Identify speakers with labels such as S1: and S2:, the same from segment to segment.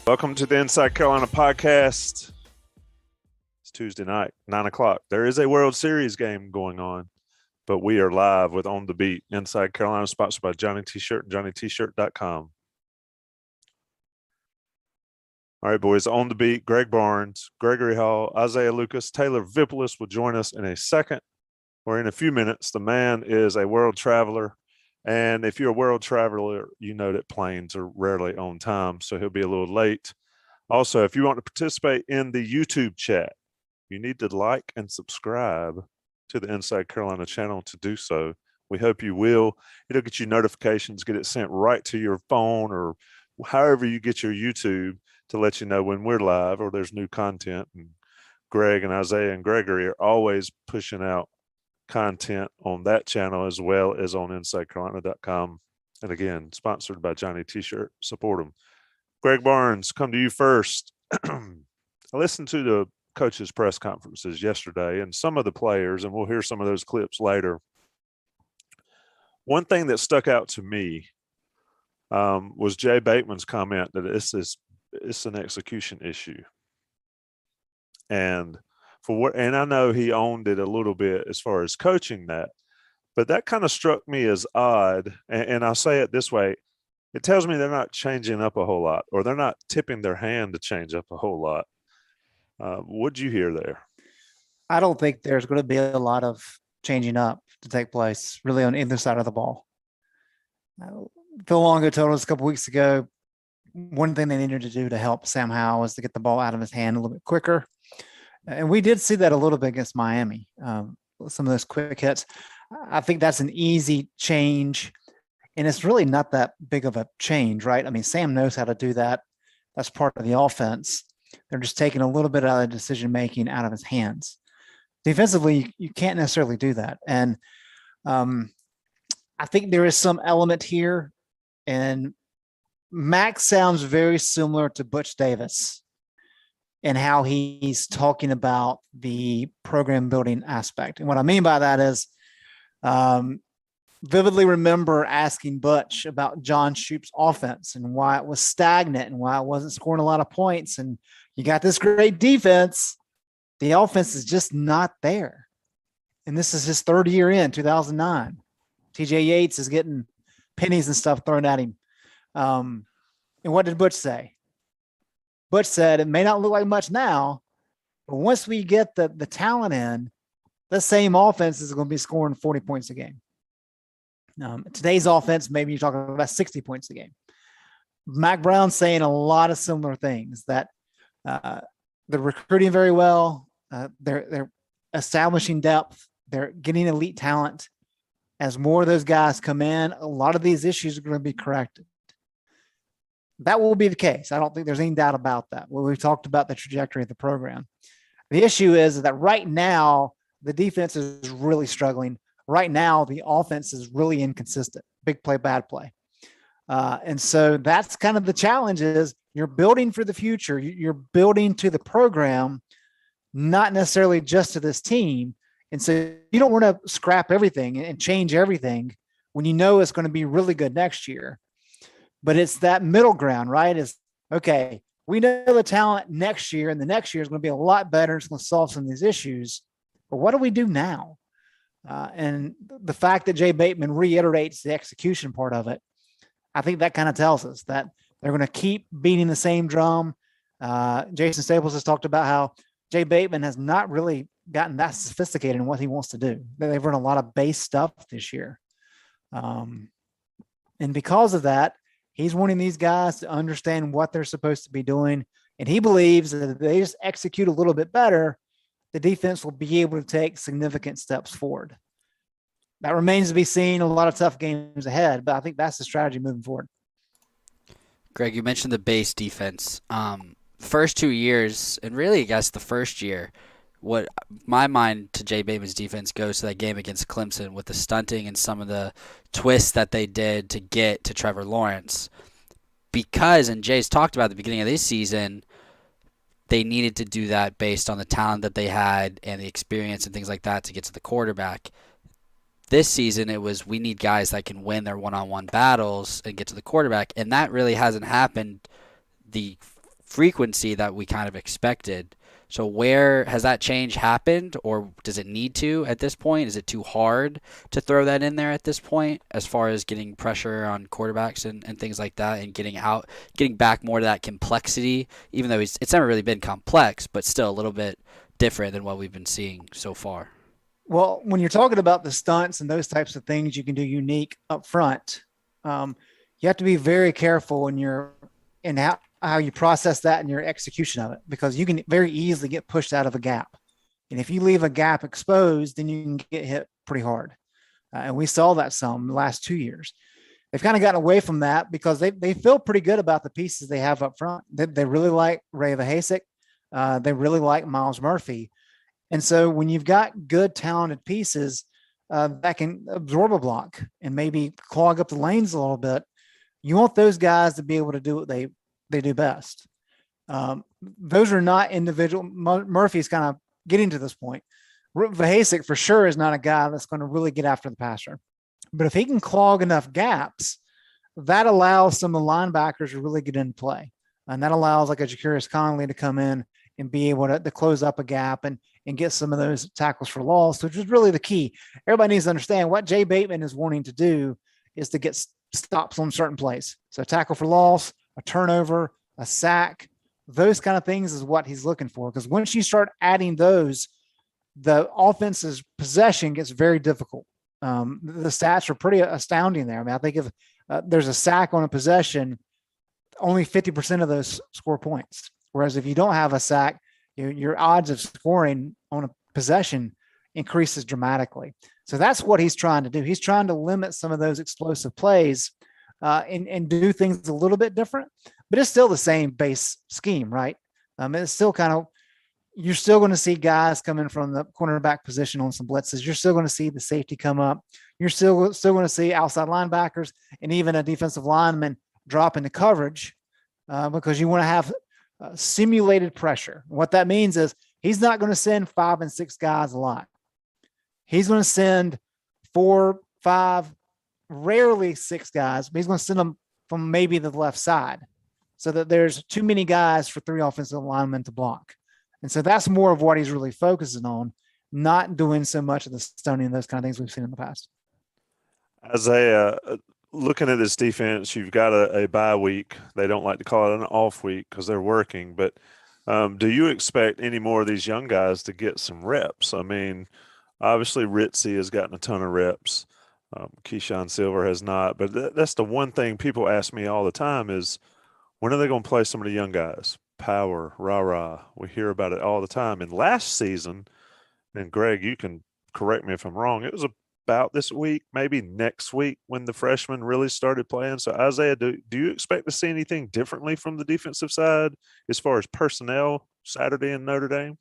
S1: Welcome to the Inside Carolina podcast. It's Tuesday night, 9 o'clock. There is a World Series game going on, but we are live with On the Beat. Inside Carolina, sponsored by Johnny T-Shirt and JohnnyT-Shirt.com. All right, boys, On the Beat, Greg Barnes, Gregory Hall, Isaiah Lucas, Taylor Vipolis will join us in a second or in a few minutes. The man is a world traveler. And if you're a world traveler, you know that planes are rarely on time, so he'll be a little late. Also, if you want to participate in the YouTube chat, you need to like and subscribe to the Inside Carolina channel to do so. We hope you will. It'll get you notifications, get it sent right to your phone or however you get your YouTube to let you know when we're live or there's new content. And Greg and Isaiah and Gregory are always pushing out content on that channel as well as on InsideCarolina.com. And again, sponsored by Johnny T-Shirt. Support them. Greg Barnes, come to you first. I listened to the coaches' press conferences yesterday and some of the players, and we'll hear some of those clips later. One thing that stuck out to me was Jay Bateman's comment that it's an execution issue. And I know he owned it a little bit as far as coaching that, but that kind of struck me as odd. And I'll say it this way. It tells me they're not changing up a whole lot, or they're not tipping their hand to change up a whole lot. What'd you hear there?
S2: I don't think there's going to be a lot of changing up to take place really on either side of the ball. Phil Longo told us a couple weeks ago, one thing they needed to do to help Sam Howell was to get the ball out of his hand a little bit quicker. And we did see that a little bit against Miami. Some of those quick hits. I think that's an easy change. And it's really not that big of a change, right? I mean, Sam knows how to do that. That's part of the offense. They're just taking a little bit of the decision-making out of his hands. Defensively, you can't necessarily do that. And I think there is some element here. And Max sounds very similar to Butch Davis and how he's talking about the program building aspect. And what I mean by that is vividly remember asking Butch about John Shoop's offense and why it was stagnant and why it wasn't scoring a lot of points. And you got this great defense. The offense is just not there. And this is his third year in 2009. TJ Yates is getting pennies and stuff thrown at him. And what did Butch say? Butch said, it may not look like much now, but once we get the talent in, the same offense is going to be scoring 40 points a game. Today's offense, maybe you're talking about 60 points a game. Mac Brown's saying a lot of similar things, that they're recruiting very well. They're establishing depth. They're getting elite talent. As more of those guys come in, a lot of these issues are going to be corrected. That will be the case. I don't think there's any doubt about that. Well, we've talked about the trajectory of the program. The issue is that right now, the defense is really struggling. Right now, the offense is really inconsistent. Big play, bad play. And so that's kind of the challenge is you're building for the future. You're building to the program, not necessarily just to this team. And so you don't want to scrap everything and change everything when you know it's going to be really good next year. But it's that middle ground, right? Is okay, we know the talent next year, and the next year is going to be a lot better. It's going to solve some of these issues. But what do we do now? And the fact that Jay Bateman reiterates the execution part of it, I think that kind of tells us that they're going to keep beating the same drum. Jason Staples has talked about how Jay Bateman has not really gotten that sophisticated in what he wants to do. They've run a lot of base stuff this year. And because of that, he's wanting these guys to understand what they're supposed to be doing. And he believes that if they just execute a little bit better, the defense will be able to take significant steps forward. That remains to be seen. A lot of tough games ahead, but I think that's the strategy moving forward.
S3: Greg, you mentioned the base defense. First 2 years, and really, I guess the first year, what my mind to Jay Bateman's defense goes to that game against Clemson with the stunting and some of the twists that they did to get to Trevor Lawrence. Because, and Jay's talked about at the beginning of this season, they needed to do that based on the talent that they had and the experience and things like that to get to the quarterback. This season, it was we need guys that can win their one-on-one battles and get to the quarterback, and that really hasn't happened the frequency that we kind of expected. So where has that change happened, or does it need to at this point? Is it too hard to throw that in there at this point as far as getting pressure on quarterbacks and things like that, and getting back more to that complexity, even though it's never really been complex, but still a little bit different than what we've been seeing so far?
S2: Well, when you're talking about the stunts and those types of things you can do unique up front, you have to be very careful in how you process that and your execution of it, because you can very easily get pushed out of a gap. And if you leave a gap exposed, then you can get hit pretty hard. And we saw that some the last 2 years. They've kind of gotten away from that because they feel pretty good about the pieces they have up front. They really like Ray Vahasek. They really like Miles Murphy. And so when you've got good, talented pieces that can absorb a block and maybe clog up the lanes a little bit, you want those guys to be able to do what they do best. Those are not individual. Murphy's kind of getting to this point. Vahasek for sure is not a guy that's going to really get after the passer. But if he can clog enough gaps, that allows some of the linebackers to really get into play. And that allows like a Jacarius Conley to come in and be able to close up a gap and get some of those tackles for loss, which is really the key. Everybody needs to understand what Jay Bateman is wanting to do is to get stops on certain plays. So a tackle for loss, a turnover, a sack, those kind of things is what he's looking for. Because once you start adding those, the offense's possession gets very difficult. The stats are pretty astounding there. I mean, I think if there's a sack on a possession, only 50% of those score points. Whereas if you don't have a sack, your odds of scoring on a possession increases dramatically. So that's what he's trying to do. He's trying to limit some of those explosive plays and do things a little bit different, but it's still the same base scheme, right? It's still kind of, you're still going to see guys coming from the cornerback position on some blitzes. You're still going to see the safety come up. You're still going to see outside linebackers and even a defensive lineman drop into coverage because you want to have simulated pressure. What that means is he's not going to send 5 and 6 guys a lot. He's going to send 4, 5, rarely 6 guys, but he's going to send them from maybe the left side so that there's too many guys for 3 offensive linemen to block. And so that's more of what he's really focusing on, not doing so much of the stunning and those kind of things we've seen in the past.
S1: Isaiah, looking at this defense, you've got a bye week. They don't like to call it an off week because they're working. But do you expect any more of these young guys to get some reps? I mean, obviously Ritzy has gotten a ton of reps. Keyshawn Silver has not. But that's the one thing people ask me all the time is, when are they going to play some of the young guys? Power, rah-rah. We hear about it all the time. And last season, and Greg, you can correct me if I'm wrong, it was about this week, maybe next week, when the freshmen really started playing. So, Isaiah, do you expect to see anything differently from the defensive side as far as personnel Saturday in Notre Dame?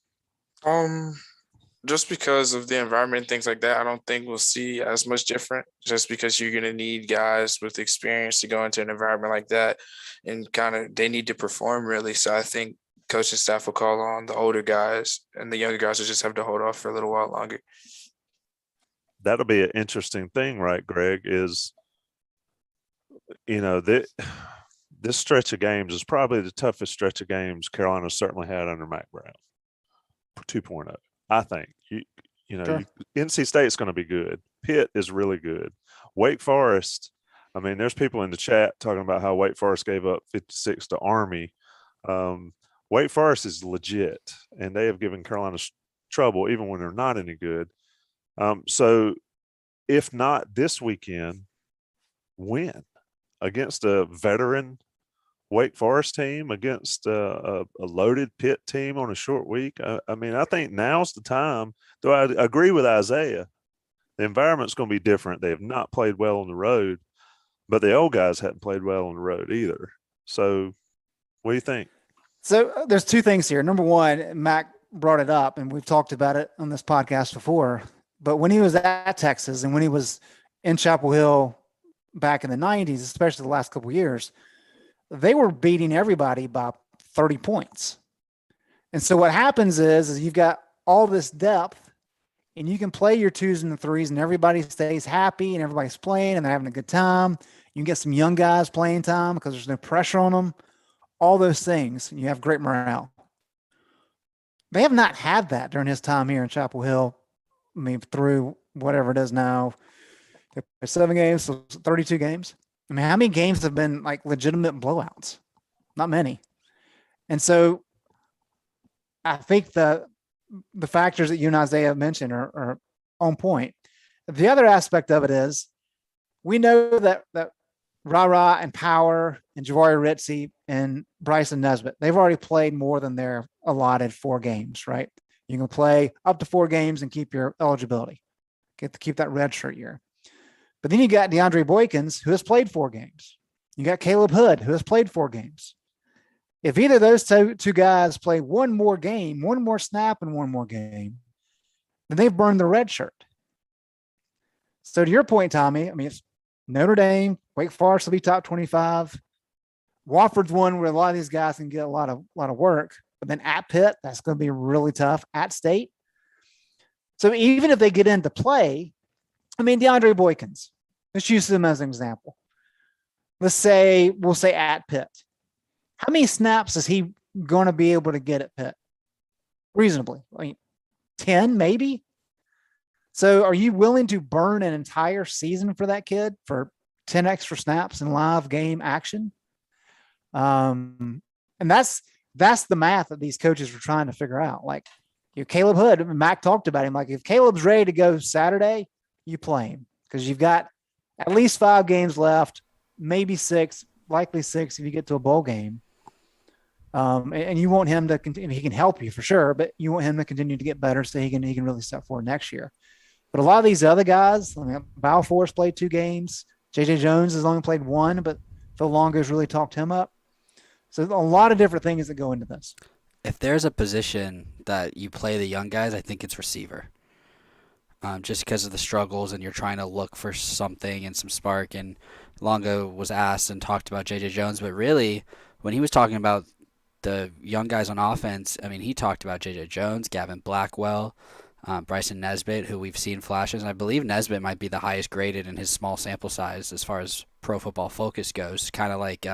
S4: Just because of the environment and things like that, I don't think we'll see as much different, just because you're going to need guys with experience to go into an environment like that, and kind of they need to perform really. So I think coaching staff will call on the older guys, and the younger guys will just have to hold off for a little while longer.
S1: That'll be an interesting thing, right, Greg, is, this stretch of games is probably the toughest stretch of games Carolina certainly had under Mac Brown, 2.0. I think
S2: Sure.
S1: NC State's going to be good. Pitt is really good. Wake Forest. I mean, there's people in the chat talking about how Wake Forest gave up 56 to Army. Wake Forest is legit, and they have given Carolina trouble even when they're not any good. So, if not this weekend, when? Against a veteran Wake Forest team, against a loaded Pitt team on a short week. I mean, I think now's the time, though I agree with Isaiah. The environment's going to be different. They have not played well on the road, but the old guys hadn't played well on the road either. So what do you think?
S2: So there's 2 things here. Number one, Mac brought it up, and we've talked about it on this podcast before, but when he was at Texas and when he was in Chapel Hill back in the 90s, especially the last couple of years, they were beating everybody by 30 points. And so what happens is you've got all this depth, and you can play your 2s and the 3s, and everybody stays happy, and everybody's playing, and they're having a good time. You can get some young guys playing time because there's no pressure on them. all those things, and you have great morale. They have not had that during his time here in Chapel Hill. I mean, through whatever it is now, they play 7 games, so 32 games. I mean, how many games have been like legitimate blowouts? Not many. And so I think the factors that you and Isaiah mentioned are on point. The other aspect of it is we know that Ra and Power and Jawari Ritzie and Bryson Nesbitt, they've already played more than their allotted 4 games, right? You can play up to 4 games and keep your eligibility. Get to keep that red shirt year. But then you got DeAndre Boykins, who has played 4 games. You got Caleb Hood, who has played 4 games. If either of those two guys play one more game, one more snap in one more game, then they've burned the red shirt. So to your point, Tommy, I mean, it's Notre Dame, Wake Forest will be top 25. Wofford's one where a lot of these guys can get a lot of work. But then at Pitt, that's going to be really tough. At State. So even if they get into play, I mean, DeAndre Boykins, let's use him as an example. We'll say at Pitt. How many snaps is he going to be able to get at Pitt? Reasonably. I mean, 10 maybe? So are you willing to burn an entire season for that kid for 10 extra snaps in live game action? And that's the math that these coaches were trying to figure out. Like, Caleb Hood, Mac talked about him. Like, if Caleb's ready to go Saturday, you play him because you've got at least 5 games left, maybe 6, likely 6 if you get to a bowl game. And you want him to continue. He can help you for sure, but you want him to continue to get better so he can really step forward next year. But a lot of these other guys, I mean, Balfour's played 2 games. J.J. Jones has only played 1, but Phil Longo's really talked him up. So a lot of different things that go into this.
S3: If there's a position that you play the young guys, I think it's receiver. Just because of the struggles and you're trying to look for something and some spark. And Longo was asked and talked about J.J. Jones, but really when he was talking about the young guys on offense, I mean, he talked about J.J. Jones, Gavin Blackwell, Bryson Nesbitt, who we've seen flashes. And I believe Nesbitt might be the highest graded in his small sample size as far as Pro Football Focus goes. Kind of like,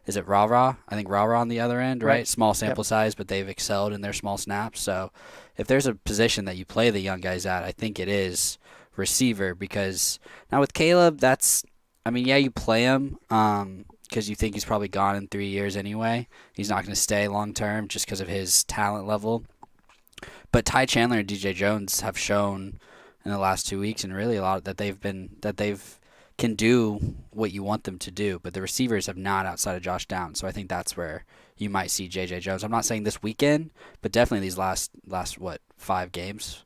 S3: is it Ra? I think Ra on the other end, right? Small sample size, but they've excelled in their small snaps. So if there's a position that you play the young guys at, I think it is receiver. Because now with Caleb, you play him because you think he's probably gone in 3 years anyway. He's not going to stay long term just because of his talent level. But Ty Chandler and DJ Jones have shown in the last 2 weeks and really a lot that they've can do what you want them to do. But the receivers have not outside of Josh Downs. So I think that's where you might see JJ Jones. I'm not saying this weekend, but definitely these last 5 games.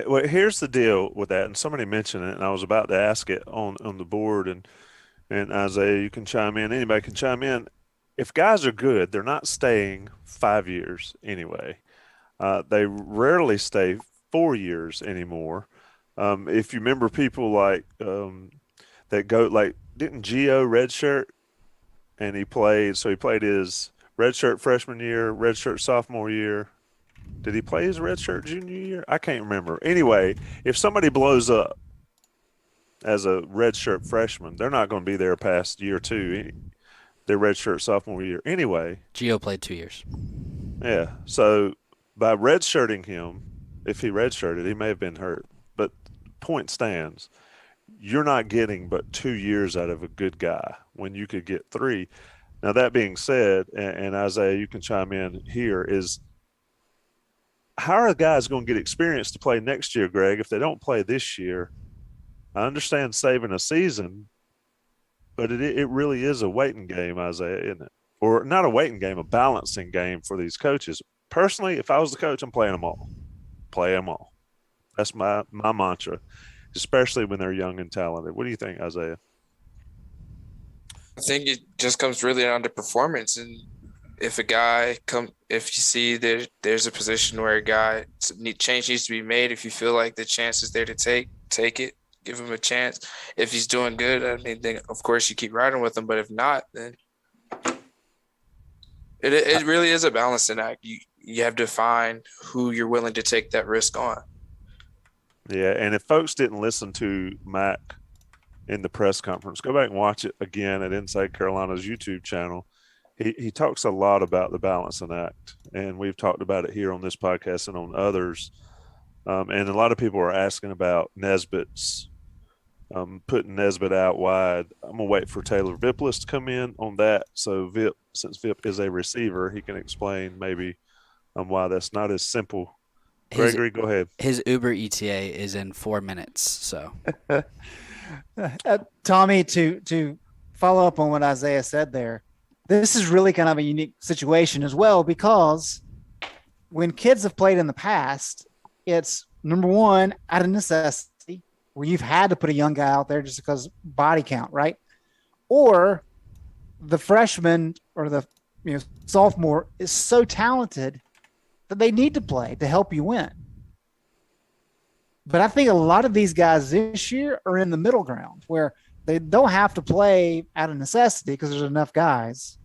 S1: Well, here's the deal with that, and somebody mentioned it, and I was about to ask it on the board, and Isaiah, you can chime in. Anybody can chime in. If guys are good, they're not staying 5 years anyway. They rarely stay 4 years anymore. If you remember people like that go like, didn't Gio redshirt, and he played his redshirt freshman year, redshirt sophomore year. Did he play his redshirt junior year? I can't remember. Anyway, if somebody blows up as a redshirt freshman, they're not going to be there past year 2. Their redshirt sophomore year anyway.
S3: Gio played 2 years.
S1: Yeah. So by redshirting him, if he redshirted, he may have been hurt. But point stands. You're not getting but 2 years out of a good guy when you could get 3. Now, that being said, and Isaiah, you can chime in here, is how are guys going to get experience to play next year, Greg, if they don't play this year? I understand saving a season, but it really is a waiting game, Isaiah, isn't it? Or not a waiting game, a balancing game for these coaches. Personally, if I was the coach, I'm playing them all. Play them all. That's my mantra, especially when they're young and talented. What do you think, Isaiah?
S4: I think it just comes really down to performance. And if you see there's a position where a guy change needs to be made, if you feel like the chance is there to take it, give him a chance. If he's doing good, I mean, then of course you keep riding with him. But if not, then it really is a balancing act. You have to find who you're willing to take that risk on.
S1: Yeah, and if folks didn't listen to Mac in the press conference, go back and watch it again at Inside Carolina's YouTube channel. he talks a lot about the balancing act, and we've talked about it here on this podcast and on others. And a lot of people are asking about Nesbitt's putting Nesbitt out wide. I'm gonna wait for Taylor Viplis to come in on that. So since Vip is a receiver, he can explain maybe why that's not as simple. Gregory, go ahead.
S3: His Uber ETA is in 4 minutes. So,
S2: Tommy, to follow up on what Isaiah said there, this is really kind of a unique situation as well, because when kids have played in the past, it's number one, out of necessity, where you've had to put a young guy out there just because body count, right? Or the freshman or the sophomore is so talented that they need to play to help you win. But I think a lot of these guys this year are in the middle ground where they don't have to play out of necessity because there's enough guys.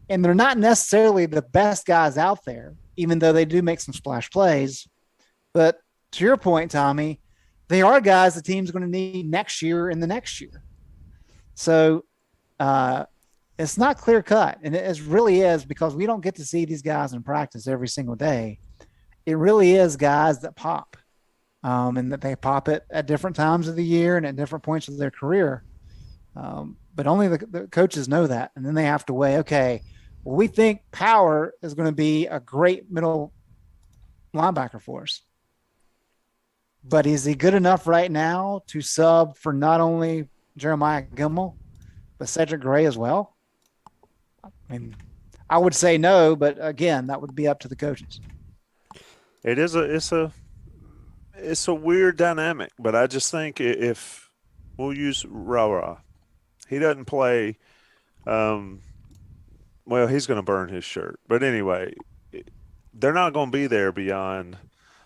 S2: And they're not necessarily the best guys out there, even though they do make some splash plays. But to your point, Tommy, they are guys the team's going to need next year and the next year. So it's not clear cut. And it really is, because we don't get to see these guys in practice every single day. It really is guys that pop. And that they pop it at different times of the year and at different points of their career. But only the coaches know that. And then they have to weigh, okay, well, we think Power is going to be a great middle linebacker for us. But is he good enough right now to sub for not only Jeremiah Gemmel, but Cedric Gray as well? I mean, I would say no, but again, that would be up to the coaches.
S1: It's a weird dynamic, but I just think if we'll use Rara, he doesn't play. Well, he's going to burn his shirt, but anyway, they're not going to be there beyond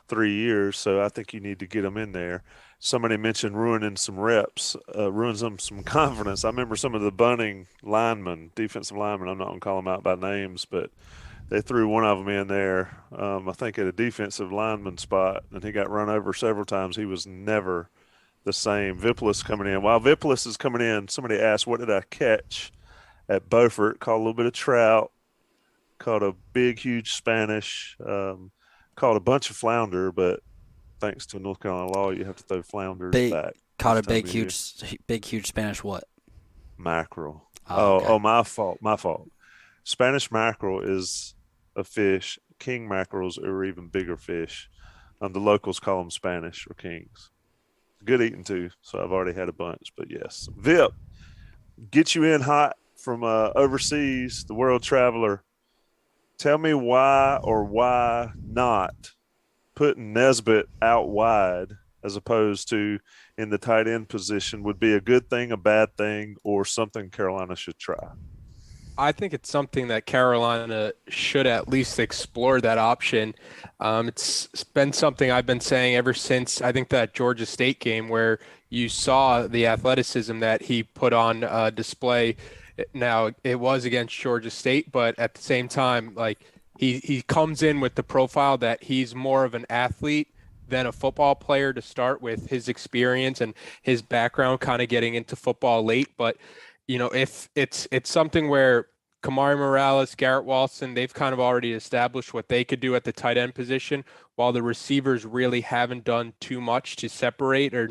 S1: 3 years. So I think you need to get them in there. Somebody mentioned ruining some reps, ruins them some confidence. I remember some of the bunting linemen, defensive linemen. I'm not going to call them out by names, but they threw one of them in there, I think at a defensive lineman spot, and he got run over several times. He was never the same. Viplis coming in. While Viplis is coming in, somebody asked, what did I catch at Beaufort? Caught a little bit of trout, caught a big, huge Spanish, caught a bunch of flounder, but thanks to North Carolina law, you have to throw flounders back.
S3: Caught a big, huge Spanish what?
S1: Mackerel.
S3: Okay.
S1: Oh, my fault. Spanish mackerel is a fish. King mackerels are even bigger fish. The locals call them Spanish or kings. Good eating too, so I've already had a bunch. But yes, Vip, get you in hot from overseas, the world traveler. Tell me why or why not putting Nesbitt out wide as opposed to in the tight end position would be a good thing, a bad thing, or something Carolina should try.
S5: I think it's something that Carolina should at least explore that option. It's been something I've been saying ever since I think that Georgia State game where you saw the athleticism that he put on display. Now it was against Georgia State, but at the same time, like he comes in with the profile that he's more of an athlete than a football player to start with, his experience and his background kind of getting into football late. But if it's something where Kamari Morales, Garrett Walston, they've kind of already established what they could do at the tight end position, while the receivers really haven't done too much to separate or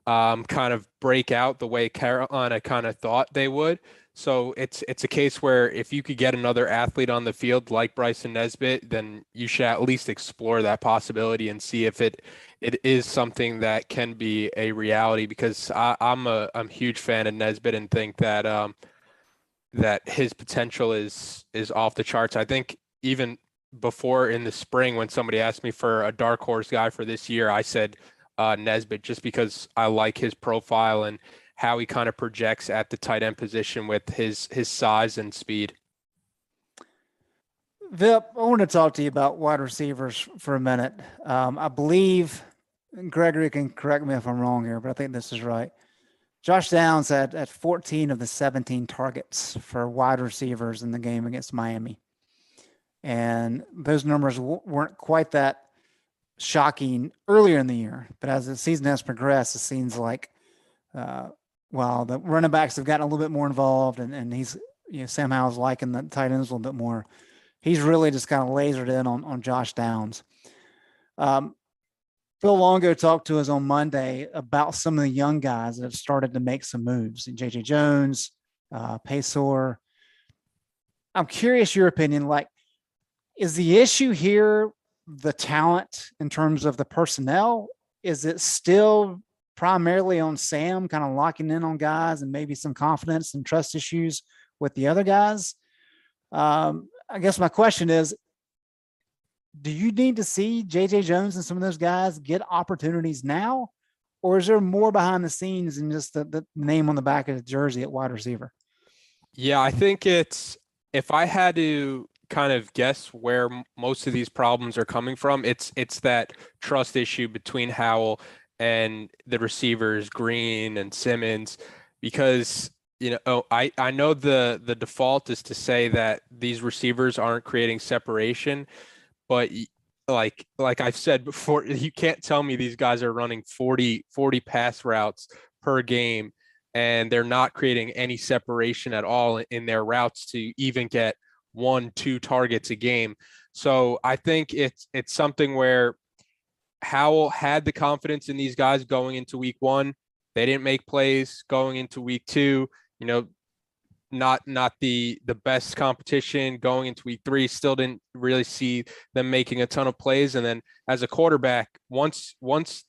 S5: kind of break out the way Carolina kind of thought they would. So it's a case where if you could get another athlete on the field like Bryson Nesbitt, then you should at least explore that possibility and see if it is something that can be a reality, because I'm a huge fan of Nesbitt and think that that his potential is off the charts. I think even before in the spring when somebody asked me for a dark horse guy for this year, I said Nesbitt, just because I like his profile and how he kind of projects at the tight end position with his size and speed.
S2: Vip, I want to talk to you about wide receivers for a minute. I believe, Gregory can correct me if I'm wrong here, but I think this is right. Josh Downs had at 14 of the 17 targets for wide receivers in the game against Miami. And those numbers weren't quite that shocking earlier in the year. But as the season has progressed, it seems like while the running backs have gotten a little bit more involved and he's Sam Howell's liking the tight ends a little bit more. He's really just kind of lasered in on Josh Downs. Phil Longo talked to us on Monday about some of the young guys that have started to make some moves. J.J. Jones, Paysor. I'm curious your opinion. Like, is the issue here the talent in terms of the personnel? Is it still primarily on Sam kind of locking in on guys and maybe some confidence and trust issues with the other guys? I guess my question is, do you need to see J.J. Jones and some of those guys get opportunities now? Or is there more behind the scenes than just the name on the back of the jersey at wide receiver?
S5: Yeah, I think if I had to kind of guess where most of these problems are coming from, it's that trust issue between Howell and the receivers, Green and Simmons, because I know the default is to say that these receivers aren't creating separation, but like I've said before, you can't tell me these guys are running 40 pass routes per game and they're not creating any separation at all in their routes to even get 1-2 targets a game. So I think it's something where Howell had the confidence in these guys going into week 1. They didn't make plays going into week 2. Not the best competition going into week 3. Still didn't really see them making a ton of plays. And then as a quarterback, once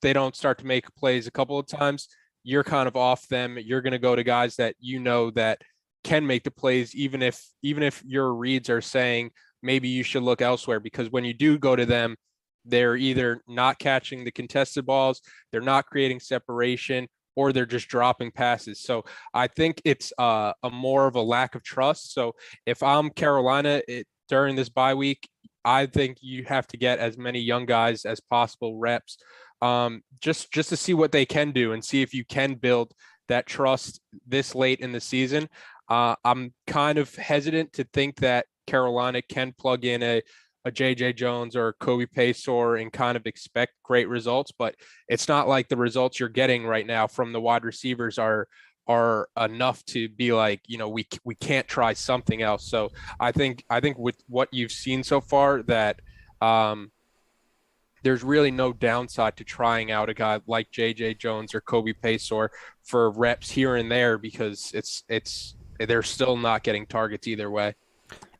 S5: they don't start to make plays a couple of times, you're kind of off them. You're going to go to guys that that can make the plays, even if your reads are saying maybe you should look elsewhere, because when you do go to them, they're either not catching the contested balls, they're not creating separation, or they're just dropping passes. So I think it's a more of a lack of trust. So if I'm Carolina during this bye week, I think you have to get as many young guys as possible reps, just to see what they can do and see if you can build that trust this late in the season. I'm kind of hesitant to think that Carolina can plug in a J.J. Jones or Kobe Paysor and kind of expect great results, but it's not like the results you're getting right now from the wide receivers are enough to be like, we can't try something else. So I think with what you've seen so far that there's really no downside to trying out a guy like J.J. Jones or Kobe Paysor for reps here and there, because they're still not getting targets either way.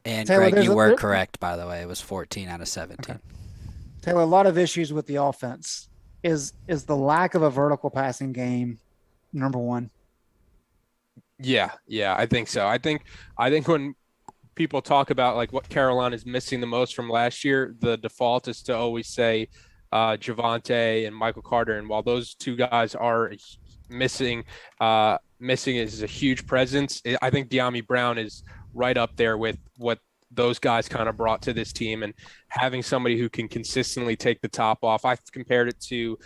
S3: And
S2: Taylor,
S3: Greg, you were correct, by the way. It was 14 out of 17.
S2: Okay. Taylor, a lot of issues with the offense. Is the lack of a vertical passing game number one?
S5: Yeah, I think so. I think when people talk about like what Carolina is missing the most from last year, the default is to always say Javonte and Michael Carter. And while those two guys are missing is a huge presence, I think De'Ami Brown is right up there with what those guys kind of brought to this team, and having somebody who can consistently take the top off. I've compared it to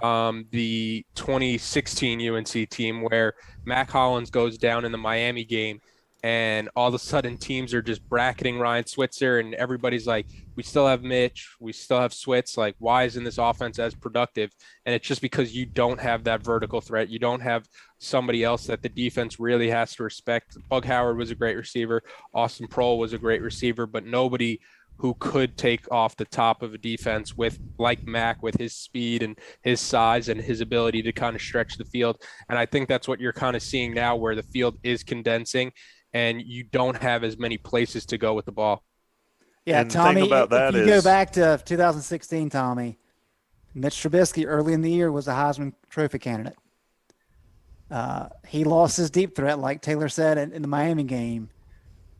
S5: the 2016 UNC team where Mac Hollins goes down in the Miami game, and all of a sudden teams are just bracketing Ryan Switzer, and everybody's like, we still have Mitch, we still have Switz, like why isn't this offense as productive? And it's just because you don't have that vertical threat. You don't have somebody else that the defense really has to respect. Bug Howard was a great receiver. Austin Prohl was a great receiver, but nobody who could take off the top of a defense like Mac, with his speed and his size and his ability to kind of stretch the field. And I think that's what you're kind of seeing now, where the field is condensing and you don't have as many places to go with the ball.
S2: Yeah,
S1: and
S2: Tommy,
S1: the thing about that
S2: if you go back to 2016, Tommy, Mitch Trubisky early in the year was a Heisman Trophy candidate. He lost his deep threat, like Taylor said, in the Miami game,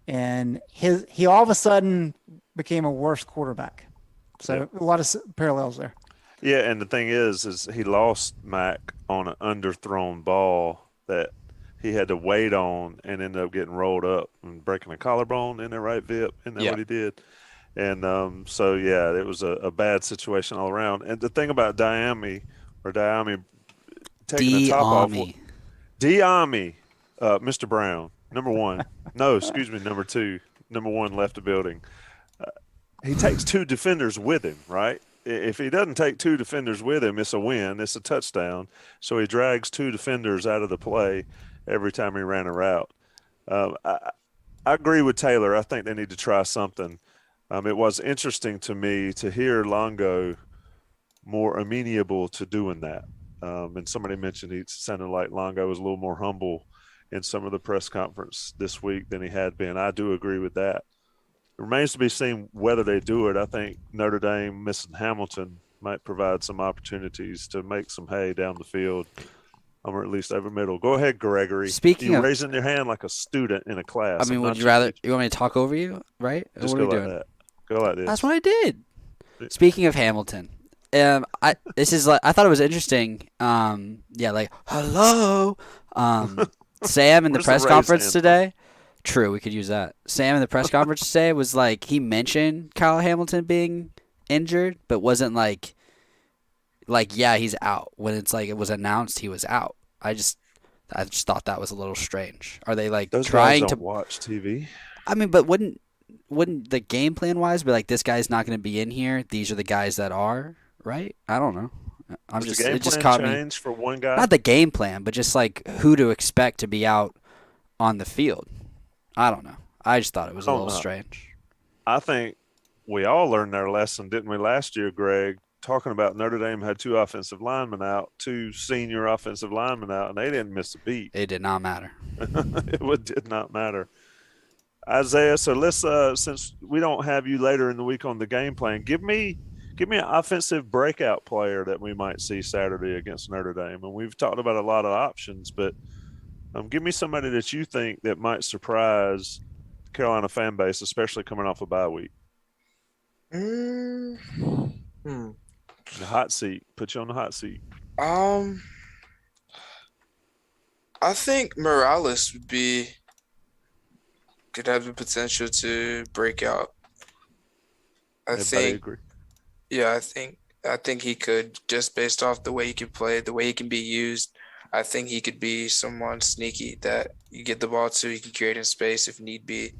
S2: and he all of a sudden became a worse quarterback. So a lot of parallels there.
S1: Yeah, and the thing is he lost Mac on an underthrown ball that he had to wait on and ended up getting rolled up and breaking a collarbone in the right Vip. Isn't that what he did? And so, yeah, it was a bad situation all around. And the thing about De'Ami taking the top off. De'Ami, Mr. Brown, number one. No, excuse me, number two. Number one left the building. He takes two defenders with him, right? If he doesn't take two defenders with him, it's a win. It's a touchdown. So he drags two defenders out of the play every time he ran a route. I agree with Taylor. I think they need to try something. It was interesting to me to hear Longo more amenable to doing that. And somebody mentioned he sounded like Longo was a little more humble in some of the press conference this week than he had been. I do agree with that. It remains to be seen whether they do it. I think Notre Dame missing Hamilton might provide some opportunities to make some hay down the field, or at least over middle. Go ahead, Gregory.
S3: Speaking
S1: You
S3: of,
S1: raising your hand like a student in a class.
S3: I mean,
S1: I'm
S3: would
S1: not
S3: you
S1: your
S3: rather,
S1: teacher.
S3: you want me to talk over you, right?
S1: Just
S3: What are
S1: go
S3: we
S1: like
S3: doing?
S1: that. Go like this.
S3: That's what I did. Speaking of Hamilton, this is like, I thought it was interesting. Yeah, like, hello, Sam in the
S1: Where's the
S3: press
S1: raised
S3: conference
S1: hand
S3: today. True, we could use that. Sam in the press conference today was like, he mentioned Kyle Hamilton being injured, but wasn't like, yeah, he's out. When it's like it was announced he was out. I just thought that was a little strange. Are they like
S1: Those guys
S3: trying
S1: don't
S3: to?
S1: watch TV.
S3: I mean, but wouldn't the game plan wise be like, this guy's not going to be in here? These are the guys that are, right? I don't know.
S1: Does the game
S3: It just
S1: plan
S3: caught me.
S1: change for one guy?
S3: Not the game plan, but just like who to expect to be out on the field. I don't know. I just thought it was a
S1: I don't
S3: little
S1: know.
S3: strange.
S1: I think we all learned our lesson, didn't we, last year, Greg? Talking about Notre Dame had 2 offensive linemen out, 2 senior offensive linemen out, and they didn't miss a beat.
S3: It did not matter.
S1: It did not matter. Isaiah, so let's since we don't have you later in the week on the game plan, give me an offensive breakout player that we might see Saturday against Notre Dame. And we've talked about a lot of options, but give me somebody that you think that might surprise the Carolina fan base, especially coming off a bye week. The hot seat. Put you on the hot seat.
S4: I think Morales could have the potential to break out.
S1: Everybody agree?
S4: Yeah, I think he could, just based off the way he can play, the way he can be used. I think he could be someone sneaky that you get the ball to, he can create in space if need be.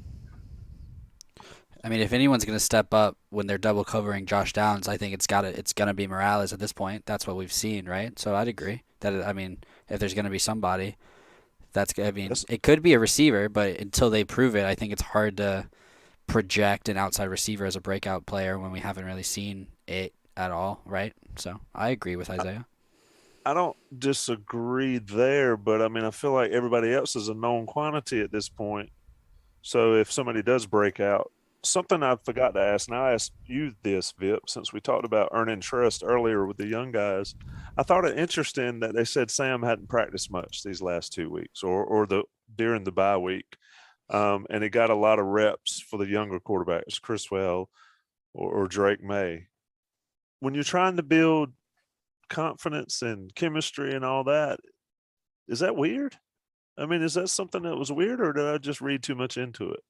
S3: I mean, if anyone's going to step up when they're double covering Josh Downs, I think it's gonna be Morales at this point. That's what we've seen, right? So I'd agree that, I mean, if there's going to be somebody, it could be a receiver, but until they prove it, I think it's hard to project an outside receiver as a breakout player when we haven't really seen it at all, right? So I agree with Isaiah.
S1: I don't disagree there, but I mean, I feel like everybody else is a known quantity at this point. So if somebody does break out, something I forgot to ask, and I asked you this, Vip, since we talked about earning trust earlier with the young guys. I thought it interesting that they said Sam hadn't practiced much these last 2 weeks or during the bye week. And he got a lot of reps for the younger quarterbacks, Criswell or Drake May. When you're trying to build confidence and chemistry and all that, is that weird? I mean, is that something that was weird, or did I just read too much into it?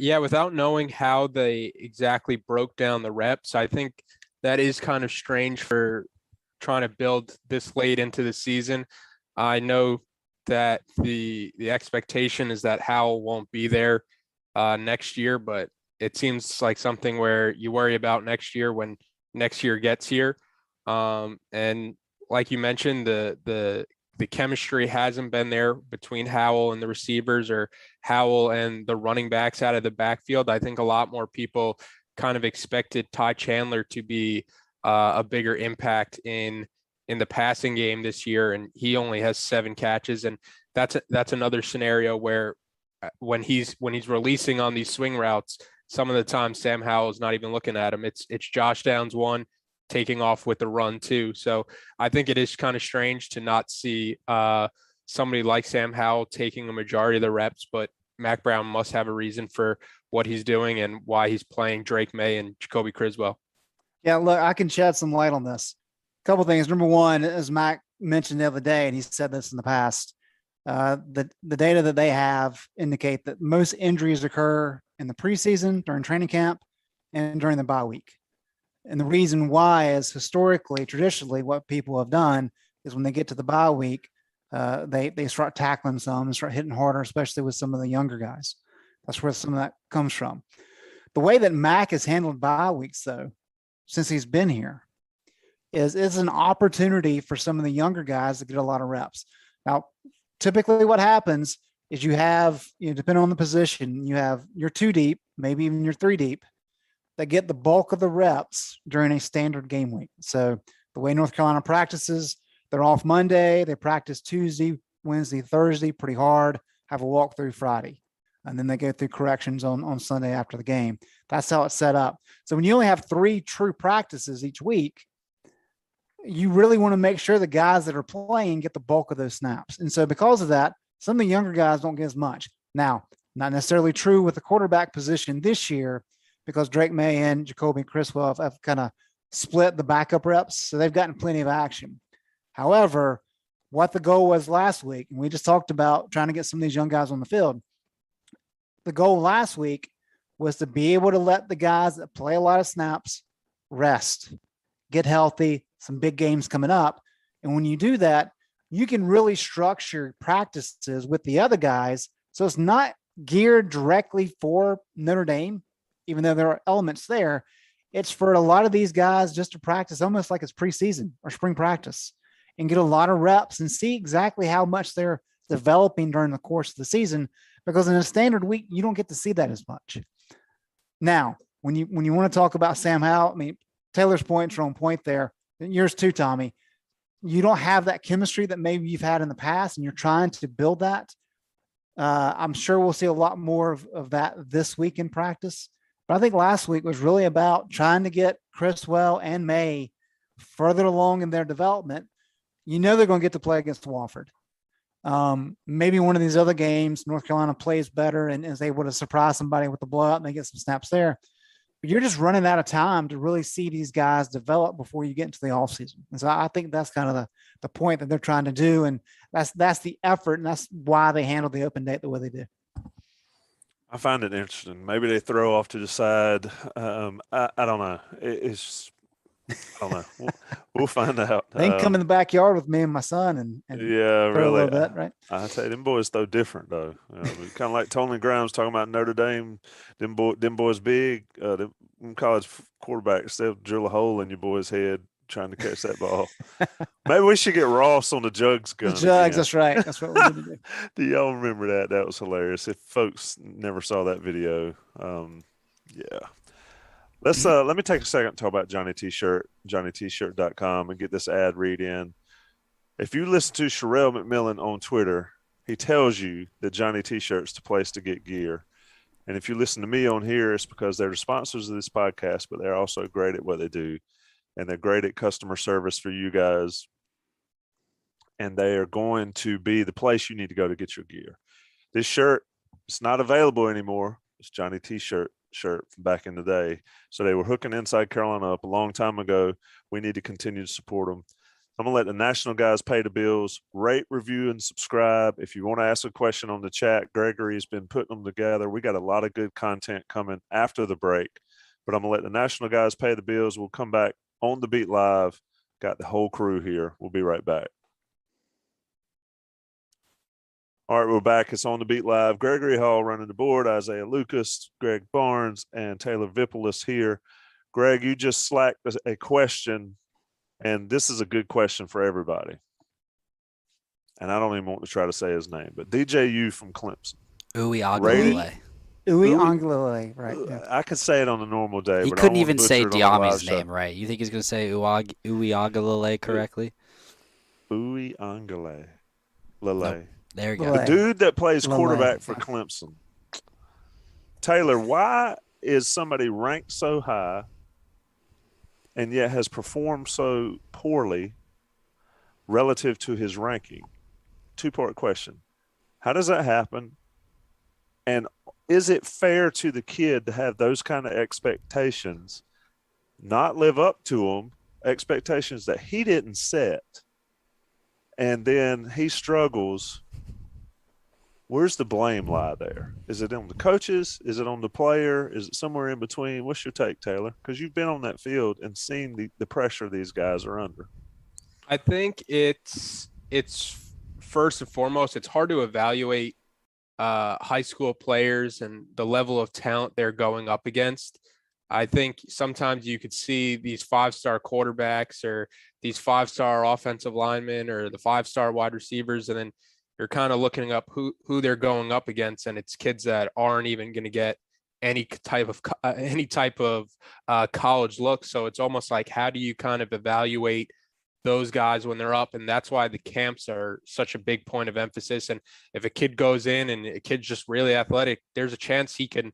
S5: Yeah, without knowing how they exactly broke down the reps, I think that is kind of strange for trying to build this late into the season. I know that the expectation is that Howell won't be there next year, but it seems like something where you worry about next year when next year gets here. And like you mentioned, the chemistry hasn't been there between Howell and the receivers, or Howell and the running backs out of the backfield. I think a lot more people kind of expected Ty Chandler to be a bigger impact in the passing game this year, and he only has 7 catches. And that's another scenario where when he's releasing on these swing routes, some of the time Sam Howell is not even looking at him. It's Josh Downs one taking off with the run too. So I think it is kind of strange to not see somebody like Sam Howell taking a majority of the reps, but Mac Brown must have a reason for what he's doing and why he's playing Drake May and Jacoby Criswell.
S2: Yeah, look, I can shed some light on this. A couple things. Number one, as Mac mentioned the other day, and he said this in the past, the data that they have indicate that most injuries occur in the preseason, during training camp, and during the bye week. And the reason why is historically, traditionally, what people have done is when they get to the bye week, they start tackling some and start hitting harder, especially with some of the younger guys. That's where some of that comes from. The way that Mac has handled bye weeks, though, since he's been here, is an opportunity for some of the younger guys to get a lot of reps. Now, typically what happens is you have, depending on the position, you have your 2 deep, maybe even your 3 deep, that get the bulk of the reps during a standard game week. So the way North Carolina practices, they're off Monday, they practice Tuesday, Wednesday, Thursday pretty hard, have a walkthrough Friday, and then they go through corrections on Sunday after the game. That's how it's set up. So when you only have 3 true practices each week, you really want to make sure the guys that are playing get the bulk of those snaps. And so because of that, some of the younger guys don't get as much. Now, not necessarily true with the quarterback position this year, because Drake May and Jacoby Criswell have kind of split the backup reps. So they've gotten plenty of action. However, what the goal was last week, and we just talked about trying to get some of these young guys on the field. The goal last week was to be able to let the guys that play a lot of snaps rest, get healthy, some big games coming up. And when you do that, you can really structure practices with the other guys. So it's not geared directly for Notre Dame, even though there are elements there. It's for a lot of these guys just to practice almost like it's preseason or spring practice and get a lot of reps and see exactly how much they're developing during the course of the season. Because in a standard week, you don't get to see that as much. Now, when you want to talk about Sam Howell, I mean, Taylor's points are on point there. Yours too, Tommy. You don't have that chemistry that maybe you've had in the past, and you're trying to build that. I'm sure we'll see a lot more of that this week in practice. But I think last week was really about trying to get Criswell and May further along in their development. They're going to get to play against Wofford. Maybe one of these other games, North Carolina plays better and is able to surprise somebody with the blowout and they get some snaps there. But you're just running out of time to really see these guys develop before you get into the offseason. And so I think that's kind of the point that they're trying to do. And that's the effort. And that's why they handle the open date the way they do.
S1: I find it interesting. Maybe they throw off to the side. I don't know. I don't know. We'll find out.
S2: They can come in the backyard with me and my son and
S1: yeah,
S2: throw
S1: really.
S2: a little bit, right?
S1: I tell you, them boys throw different though. Kind of like Tony Grimes talking about Notre Dame. Them boys big. Them college quarterbacks, they'll drill a hole in your boy's head trying to catch that ball. Maybe we should get Ross on the jugs gun.
S2: The jugs,
S1: again.
S2: that's right. That's what we need to do.
S1: Do y'all remember that? That was hilarious. If folks never saw that video, yeah. Let me take a second to talk about Johnny T-Shirt, johnnytshirt.com, and get this ad read in. If you listen to Sherelle McMillan on Twitter, he tells you that Johnny T-Shirt's the place to get gear. And if you listen to me on here, it's because they're the sponsors of this podcast, but they're also great at what they do. And they're great at customer service for you guys. And they are going to be the place you need to go to get your gear. This shirt, it's not available anymore. It's Johnny T-Shirt from back in the day. So they were hooking Inside Carolina up a long time ago. We need to continue to support them. I'm going to let the national guys pay the bills. Rate, review, and subscribe. If you want to ask a question on the chat, Gregory's been putting them together. We got a lot of good content coming after the break. But I'm going to let the national guys pay the bills. We'll come back on the beat live. Got the whole crew here. We'll be right back. All right, we're back. It's On the Beat Live. Gregory Hall running the board, Isaiah Lucas, Greg Barnes, and Taylor Vipolis here. Greg, you just slacked a question, and this is a good question for everybody. And I don't even want to try to say his name, but DJU from Clemson.
S3: Uiagalelei.
S2: Uiagalelei, right. Yeah.
S1: I could say it on a normal day.
S3: He
S1: but
S3: couldn't
S1: I don't
S3: even
S1: want to
S3: say
S1: butcher it on a live
S3: Diami's
S1: show.
S3: name right. You think he's going to say Uiagalelei correctly?
S1: Uiagalelei.
S3: Nope. There you go.
S1: The dude that plays
S2: Lele.
S1: quarterback for Clemson. Taylor, why is somebody ranked so high and yet has performed so poorly relative to his ranking? Two-part question. How does that happen? And is it fair to the kid to have those kind of expectations, not live up to them, expectations that he didn't set, and then he struggles? Where's the blame lie there? Is it on the coaches? Is it on the player? Is it somewhere in between? What's your take, Taylor? Because you've been on that field and seen the pressure these guys are under.
S5: I think it's first and foremost, it's hard to evaluate high school players and the level of talent they're going up against. I think sometimes you could see these 5-star quarterbacks or these 5-star offensive linemen or the 5-star wide receivers, and then you're kind of looking up who they're going up against, and it's kids that aren't even going to get any type of college look. So it's almost like, how do you kind of evaluate those guys when they're up? And that's why the camps are such a big point of emphasis. And if a kid goes in and a kid's just really athletic, there's a chance he can,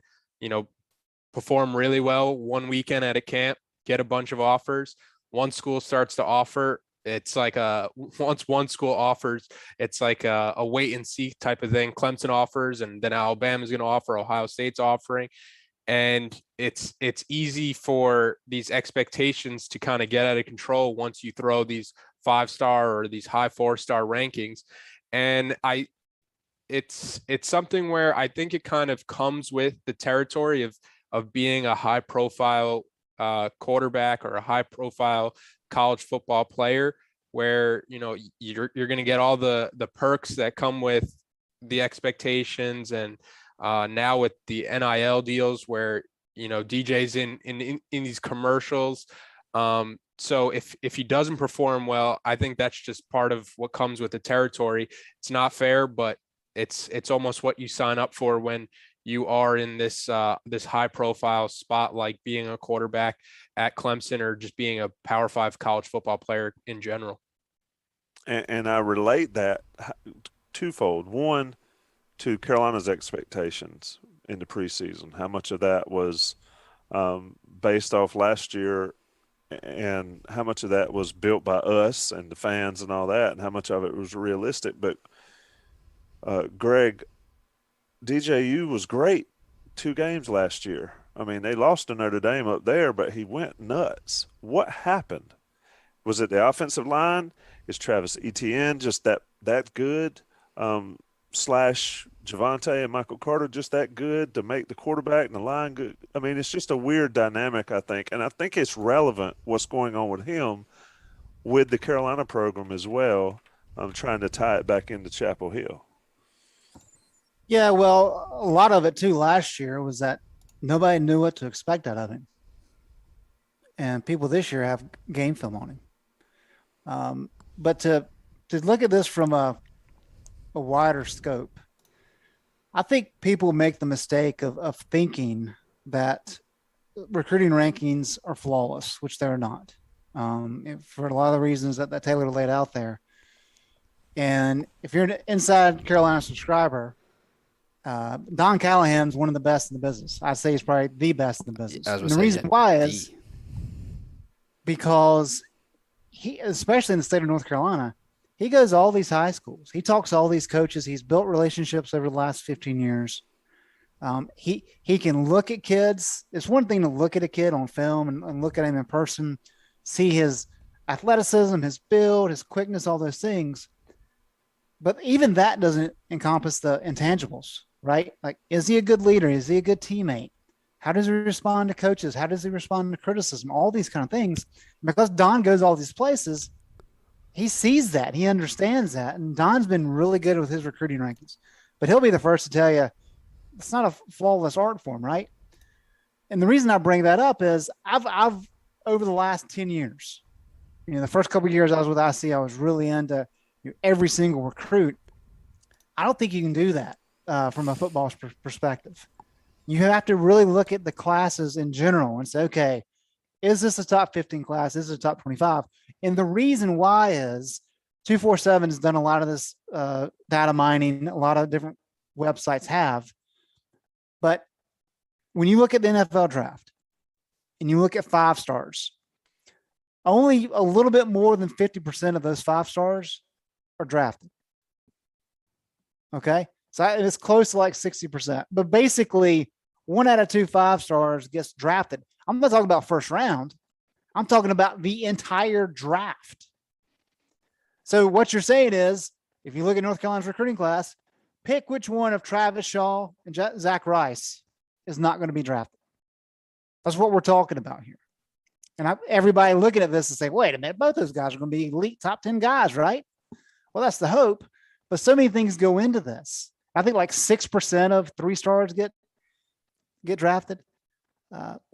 S5: perform really well one weekend at a camp, get a bunch of offers. One school starts to offer, it's like once one school offers, it's like a wait and see type of thing. Clemson offers, and then Alabama's going to offer, Ohio State's offering. And it's easy for these expectations to kind of get out of control once you throw these 5-star or these high 4-star rankings. And it's something where I think it kind of comes with the territory of being a high profile quarterback or a high profile college football player, where you're going to get all the perks that come with the expectations. And now with the NIL deals where DJ's in these commercials, so if he doesn't perform well, I think that's just part of what comes with the territory. It's not fair, but it's almost what you sign up for when you are in this high profile spot, like being a quarterback at Clemson or just being a Power 5 college football player in general.
S1: And I relate that twofold. One, to Carolina's expectations in the preseason. How much of that was based off last year, and how much of that was built by us and the fans and all that, and how much of it was realistic. But Greg, DJU was great 2 games last year. I mean, they lost to Notre Dame up there, but he went nuts. What happened? Was it the offensive line? Is Travis Etienne just that good? Slash Javante and Michael Carter just that good to make the quarterback and the line good? I mean, it's just a weird dynamic, I think. And I think it's relevant what's going on with him with the Carolina program as well. I'm trying to tie it back into Chapel Hill.
S2: Yeah, well, a lot of it too last year was that nobody knew what to expect out of him. And people this year have game film on him. But to look at this from a wider scope, I think people make the mistake of thinking that recruiting rankings are flawless, which they're not, for a lot of the reasons that Taylor laid out there. And if you're an inside Carolina subscriber, Don Callahan's one of the best in the business. I'd say he's probably the best in the business. And the reason why is because he, especially in the state of North Carolina, he goes to all these high schools. He talks to all these coaches. He's built relationships over the last 15 years. He can look at kids. It's one thing to look at a kid on film and look at him in person, see his athleticism, his build, his quickness, all those things. But even that doesn't encompass the intangibles, right? Like, is he a good leader? Is he a good teammate? How does he respond to coaches? How does he respond to criticism? All these kind of things. Because Don goes all these places, he sees that. He understands that. And Don's been really good with his recruiting rankings. But he'll be the first to tell you it's not a flawless art form, right? And the reason I bring that up is I've over the last 10 years, the first couple of years I was with IC, I was really into every single recruit. I don't think you can do that from a football perspective. You have to really look at the classes in general and say, okay, is this a top 15 class? Is it a top 25? And the reason why is 247 has done a lot of this data mining, a lot of different websites have. But when you look at the NFL draft and you look at 5 stars, only a little bit more than 50% of those 5 stars are drafted. Okay. So it's close to like 60%, but basically 1 out of 2 5-stars gets drafted. I'm not talking about first round. I'm talking about the entire draft. So what you're saying is, if you look at North Carolina's recruiting class, pick which one of Travis Shaw and Zach Rice is not going to be drafted. That's what we're talking about here. And everybody looking at this and say, wait a minute, both those guys are going to be elite top 10 guys, right? Well, that's the hope. But so many things go into this. I think like 6% of 3-stars get drafted.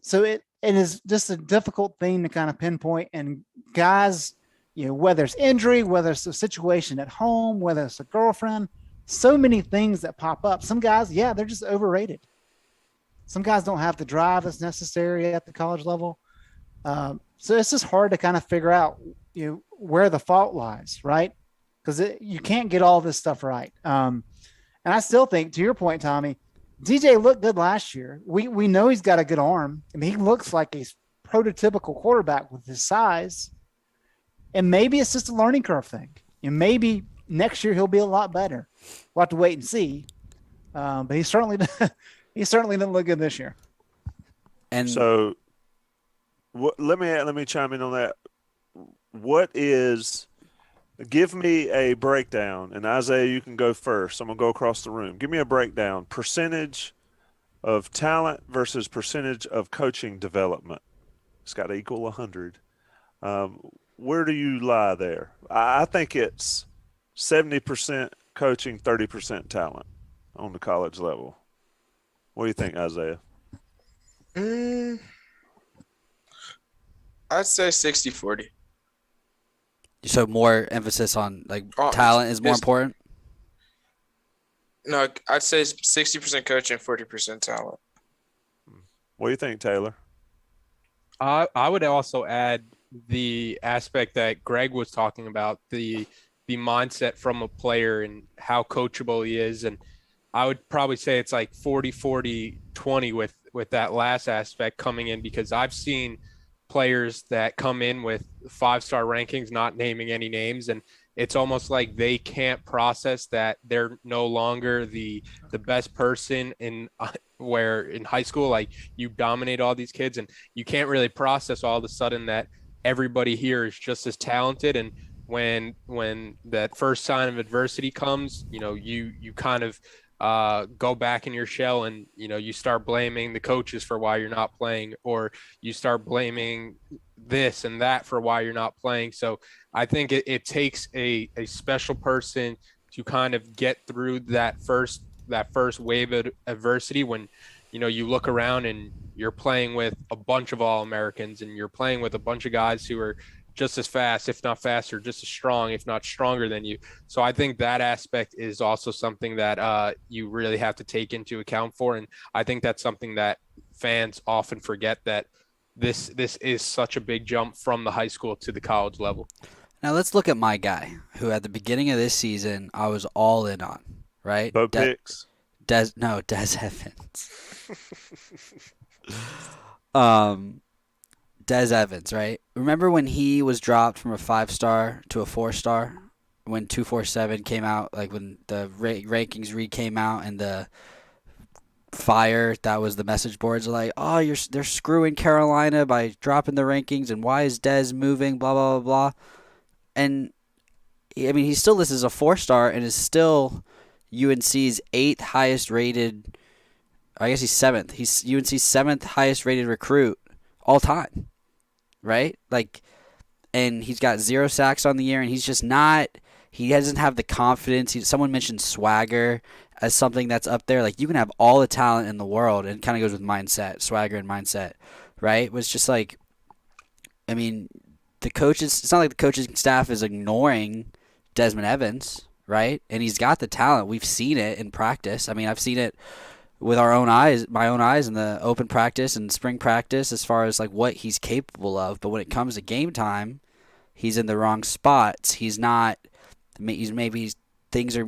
S2: So it is just a difficult thing to kind of pinpoint. And guys whether it's injury, whether it's a situation at home, whether it's a girlfriend, so many things that pop up. Some guys, yeah, they're just overrated. Some guys don't have the drive that's necessary at the college level. So it's just hard to kind of figure out, where the fault lies, right? Because you can't get all this stuff right. And I still think, to your point, Tommy, DJ looked good last year. We know he's got a good arm. I mean, he looks like a prototypical quarterback with his size. And maybe it's just a learning curve thing. And maybe next year he'll be a lot better. We'll have to wait and see. But he certainly didn't look good this year.
S3: And
S1: So let me chime in on that. Give me a breakdown, and Isaiah, you can go first. I'm going to go across the room. Give me a breakdown. Percentage of talent versus percentage of coaching development. It's got to equal 100. Where do you lie there? I think it's 70% coaching, 30% talent on the college level. What do you think, Isaiah?
S4: I'd say 60-40.
S3: so more emphasis on talent is more important.
S4: No, I'd say 60% coaching, 40% talent.
S1: What do you think, Taylor?
S5: I would also add the aspect that Greg was talking about, the mindset from a player and how coachable he is. And I would probably say it's like 40-40-20 with that last aspect coming in, because I've seen players that come in with 5-star rankings, not naming any names, and it's almost like they can't process that they're no longer the best person where in high school, like, you dominate all these kids, and you can't really process all of a sudden that everybody here is just as talented. And when that first sign of adversity comes, you kind of go back in your shell, and you start blaming the coaches for why you're not playing, or you start blaming this and that for why you're not playing. So I think it takes a special person to kind of get through that first wave of adversity, when you look around and you're playing with a bunch of All-Americans, and you're playing with a bunch of guys who are just as fast, if not faster, just as strong, if not stronger than you. So I think that aspect is also something that you really have to take into account for. And I think that's something that fans often forget, that this is such a big jump from the high school to the college level.
S3: Now let's look at my guy, who at the beginning of this season I was all in on, right?
S1: Bo Picks?
S3: Dez Evans. Dez Evans, right? Remember when he was dropped from a 5-star to a 4-star when 247 came out, like when the rankings came out, and the fire that was the message boards are like, oh, they're screwing Carolina by dropping the rankings, and why is Dez moving, blah, blah, blah, blah. And I mean, he's still listed as a 4-star and is still UNC's 8th highest rated, I guess he's 7th. He's UNC's 7th highest rated recruit all time. Right? And he's got 0 sacks on the year, and he's just not – he doesn't have the confidence. Someone mentioned swagger as something that's up there. Like, you can have all the talent in the world, and it kind of goes with mindset, swagger and mindset, right? It was just like – I mean, the coaches – it's not like the coaching staff is ignoring Desmond Evans, right? And he's got the talent. We've seen it in practice. I mean, I've seen it – with my own eyes in the open practice and spring practice, as far as like what he's capable of. But when it comes to game time, he's in the wrong spots. Things are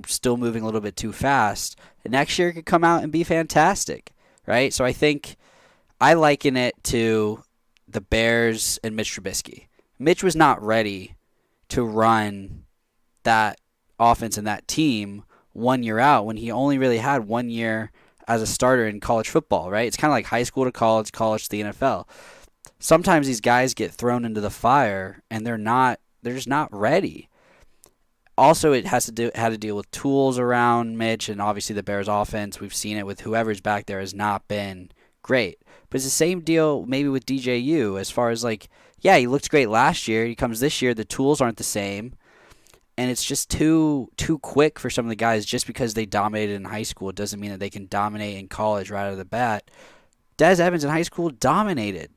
S3: still moving a little bit too fast. And next year could come out and be fantastic, right? So I think I liken it to the Bears and Mitch Trubisky. Mitch was not ready to run that offense and that team 1 year out, when he only really had 1 year as a starter in college football, right? It's kind of like high school to college to the NFL. Sometimes these guys get thrown into the fire and they're just not ready. Also, it had to deal with tools around Mitch, and obviously the Bears offense, we've seen it with whoever's back there, has not been great. But it's the same deal maybe with DJU, as far as like, yeah, he looked great last year. He comes this year, the tools aren't the same. And it's just too quick for some of the guys. Just because they dominated in high school, it doesn't mean that they can dominate in college right out of the bat. Dez Evans in high school dominated,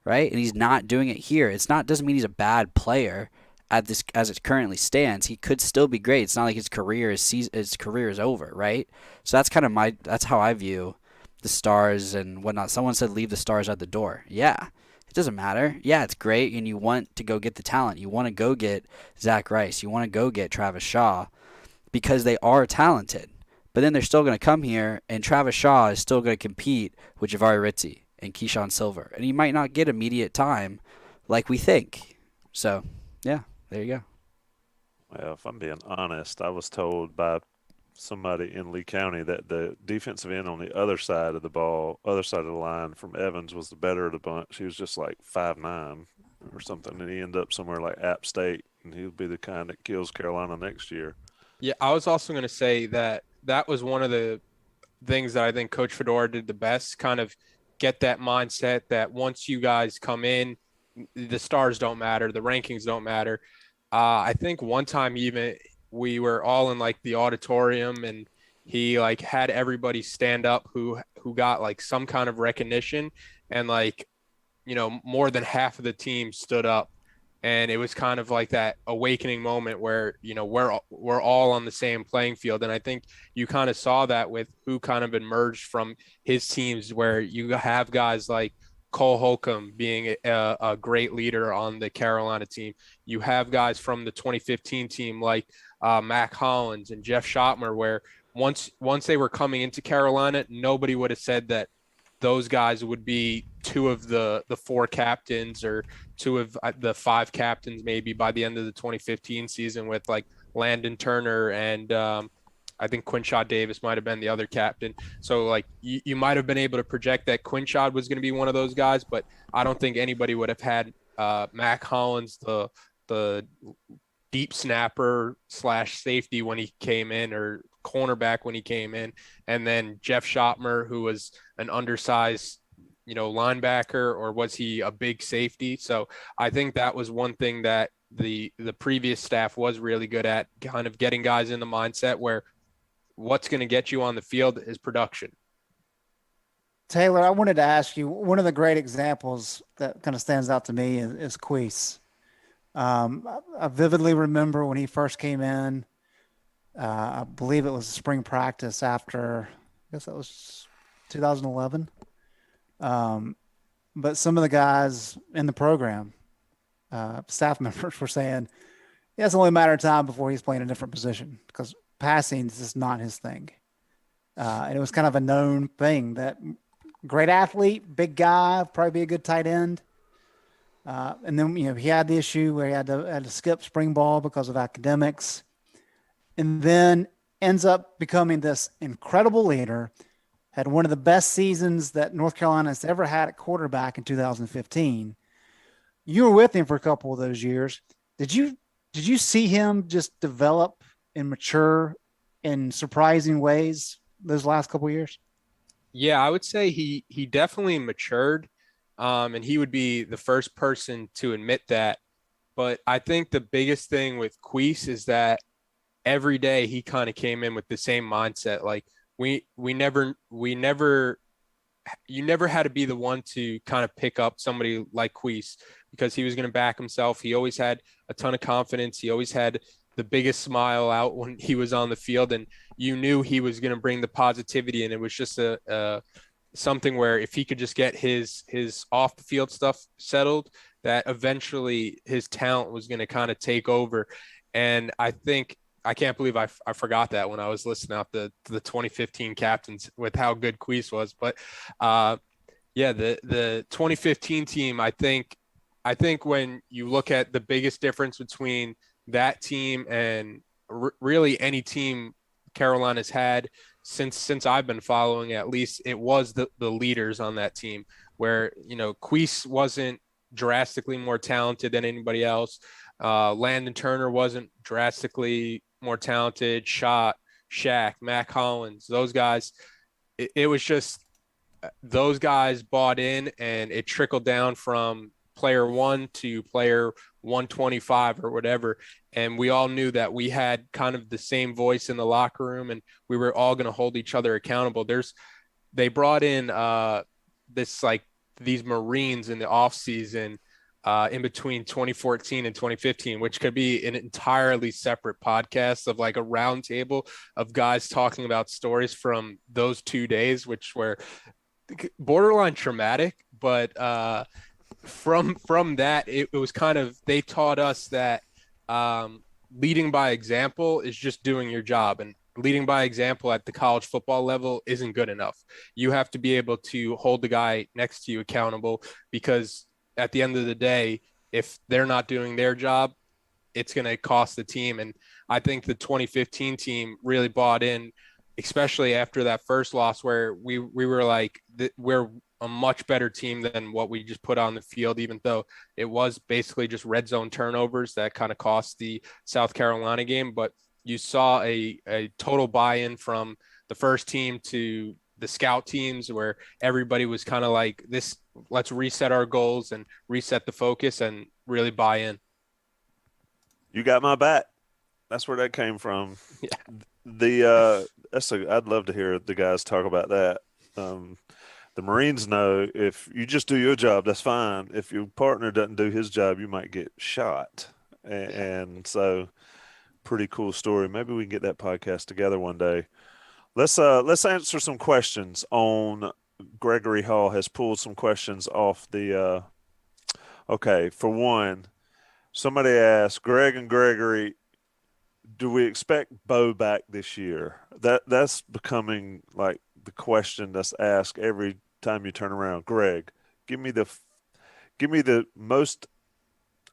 S3: right? And he's not doing it here. Doesn't mean he's a bad player as it currently stands, he could still be great. It's not like his career is over, right? So that's how I view the Stars and whatnot. Someone said leave the Stars at the door. Yeah, it doesn't matter. Yeah, it's great, and you want to go get the talent. You want to go get Zach Rice. You want to go get Travis Shaw because they are talented. But then they're still going to come here, and Travis Shaw is still going to compete with Jahvari Ritzie and Keyshawn Silver. And he might not get immediate time like we think. So, yeah, there you go.
S1: Well, if I'm being honest, I was told by somebody in Lee County that the defensive end on the other side of the line from Evans was the better of the bunch. He was just like 5'9" or something, and he ended up somewhere like App State, and he'll be the kind that kills Carolina next year.
S5: Yeah, I was also going to say that was one of the things that I think Coach Fedora did the best, kind of get that mindset that once you guys come in, the stars don't matter, the rankings don't matter. I think one time even we were all in like the auditorium and he like had everybody stand up who got like some kind of recognition, and like, you know, more than half of the team stood up. And it was kind of like that awakening moment where, you know, we're all on the same playing field. And I think you kind of saw that with who kind of emerged from his teams, where you have guys like Cole Holcomb being a great leader on the Carolina team. You have guys from the 2015 team like Mac Hollins and Jeff Schottmer, where once they were coming into Carolina, nobody would have said that those guys would be two of the four captains or two of the five captains maybe by the end of the 2015 season, with like Landon Turner and I think Quinshad Davis might have been the other captain. So like you might have been able to project that Quinshad was going to be one of those guys, but I don't think anybody would have had Mac Hollins, the deep snapper / safety when he came in, or cornerback when he came in, and then Jeff Schottmer, who was an undersized, you know, linebacker, or was he a big safety? So I think that was one thing that the previous staff was really good at, kind of getting guys in the mindset where what's going to get you on the field is production.
S2: Taylor, I wanted to ask you, one of the great examples that kind of stands out to me is Queese. I vividly remember when he first came in, I believe it was spring practice after, I guess that was 2011. But some of the guys in the program, staff members, were saying, yeah, it's only a matter of time before he's playing a different position, because passing is just not his thing. And it was kind of a known thing that great athlete, big guy, probably be a good tight end. And then, you know, he had the issue where he had to skip spring ball because of academics, and then ends up becoming this incredible leader. Had one of the best seasons that North Carolina has ever had at quarterback in 2015. You were with him for a couple of those years. Did you see him just develop and mature in surprising ways those last couple of years?
S5: Yeah, I would say he definitely matured, and he would be the first person to admit that. But I think the biggest thing with Queese is that every day he kind of came in with the same mindset. Like you never had to be the one to kind of pick up somebody like Queese, because he was going to back himself. He always had a ton of confidence. He always had the biggest smile out when he was on the field, and you knew he was going to bring the positivity. And it was just something where if he could just get his off the field stuff settled, that eventually his talent was going to kind of take over. And I can't believe I forgot that when I was listening out the 2015 captains with how good Queese was. But yeah, the 2015 team, I think when you look at the biggest difference between that team and really any team Carolina's had since I've been following, at least, it was the leaders on that team, where, you know, Queese wasn't drastically more talented than anybody else. Landon Turner wasn't drastically more talented. Shaq, Mac Hollins, those guys, it was just those guys bought in, and it trickled down from player 1 to player 125 or whatever. And we all knew that we had kind of the same voice in the locker room, and we were all going to hold each other accountable. They brought in these Marines in the off season, in between 2014 and 2015, which could be an entirely separate podcast of like a roundtable of guys talking about stories from those 2 days, which were borderline traumatic. But from that, it was kind of, they taught us that leading by example is just doing your job, and leading by example at the college football level isn't good enough. You have to be able to hold the guy next to you accountable, because at the end of the day, if they're not doing their job, it's going to cost the team. And I think the 2015 team really bought in, especially after that first loss where we were like, we're a much better team than what we just put on the field, even though it was basically just red zone turnovers that kind of cost the South Carolina game. But you saw a total buy-in from the first team to the scout teams, where everybody was kind of like, this, let's reset our goals and reset the focus and really buy in.
S1: You got my back. That's where that came from.
S5: Yeah.
S1: I'd love to hear the guys talk about that. The Marines know if you just do your job, that's fine. If your partner doesn't do his job, you might get shot. And so, pretty cool story. Maybe we can get that podcast together one day. Let's answer some questions on Gregory Hall has pulled some questions off the okay, for one, somebody asked Greg and Gregory, do we expect Bo back this year? That's becoming like the question that's asked every time you turn around. Greg, give me the most,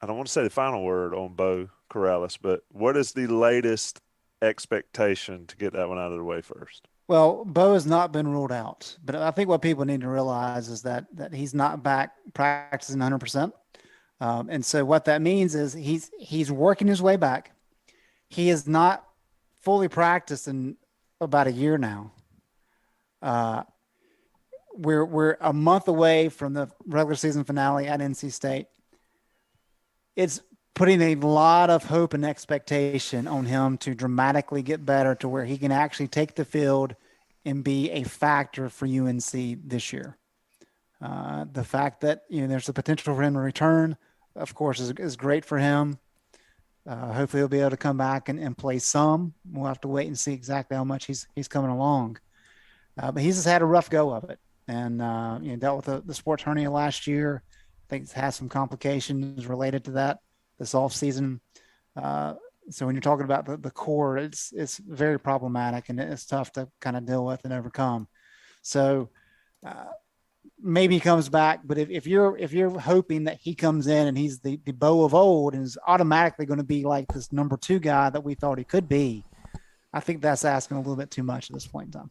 S1: I don't want to say the final word on Bo Corrales, but what is the latest expectation to get that one out of the way first?
S2: Well, Bo has not been ruled out, but I think what people need to realize is that he's not back practicing 100%. And so what that means is he's working his way back. He is not fully practiced in about a year now. We're a month away from the regular season finale at NC State. It's putting a lot of hope and expectation on him to dramatically get better to where he can actually take the field and be a factor for UNC this year. The fact that, there's the potential for him to return, of course, is great for him. Hopefully he'll be able to come back and play some. We'll have to wait and see exactly how much he's coming along. But he's just had a rough go of it, and dealt with the sports hernia last year. I think he's had some complications related to that this offseason. So when you're talking about the core, it's very problematic, and it's tough to kind of deal with and overcome. So maybe he comes back, but if you're hoping that he comes in and he's the Bo of old and is automatically going to be like this number 2 guy that we thought he could be, I think that's asking a little bit too much at this point in time.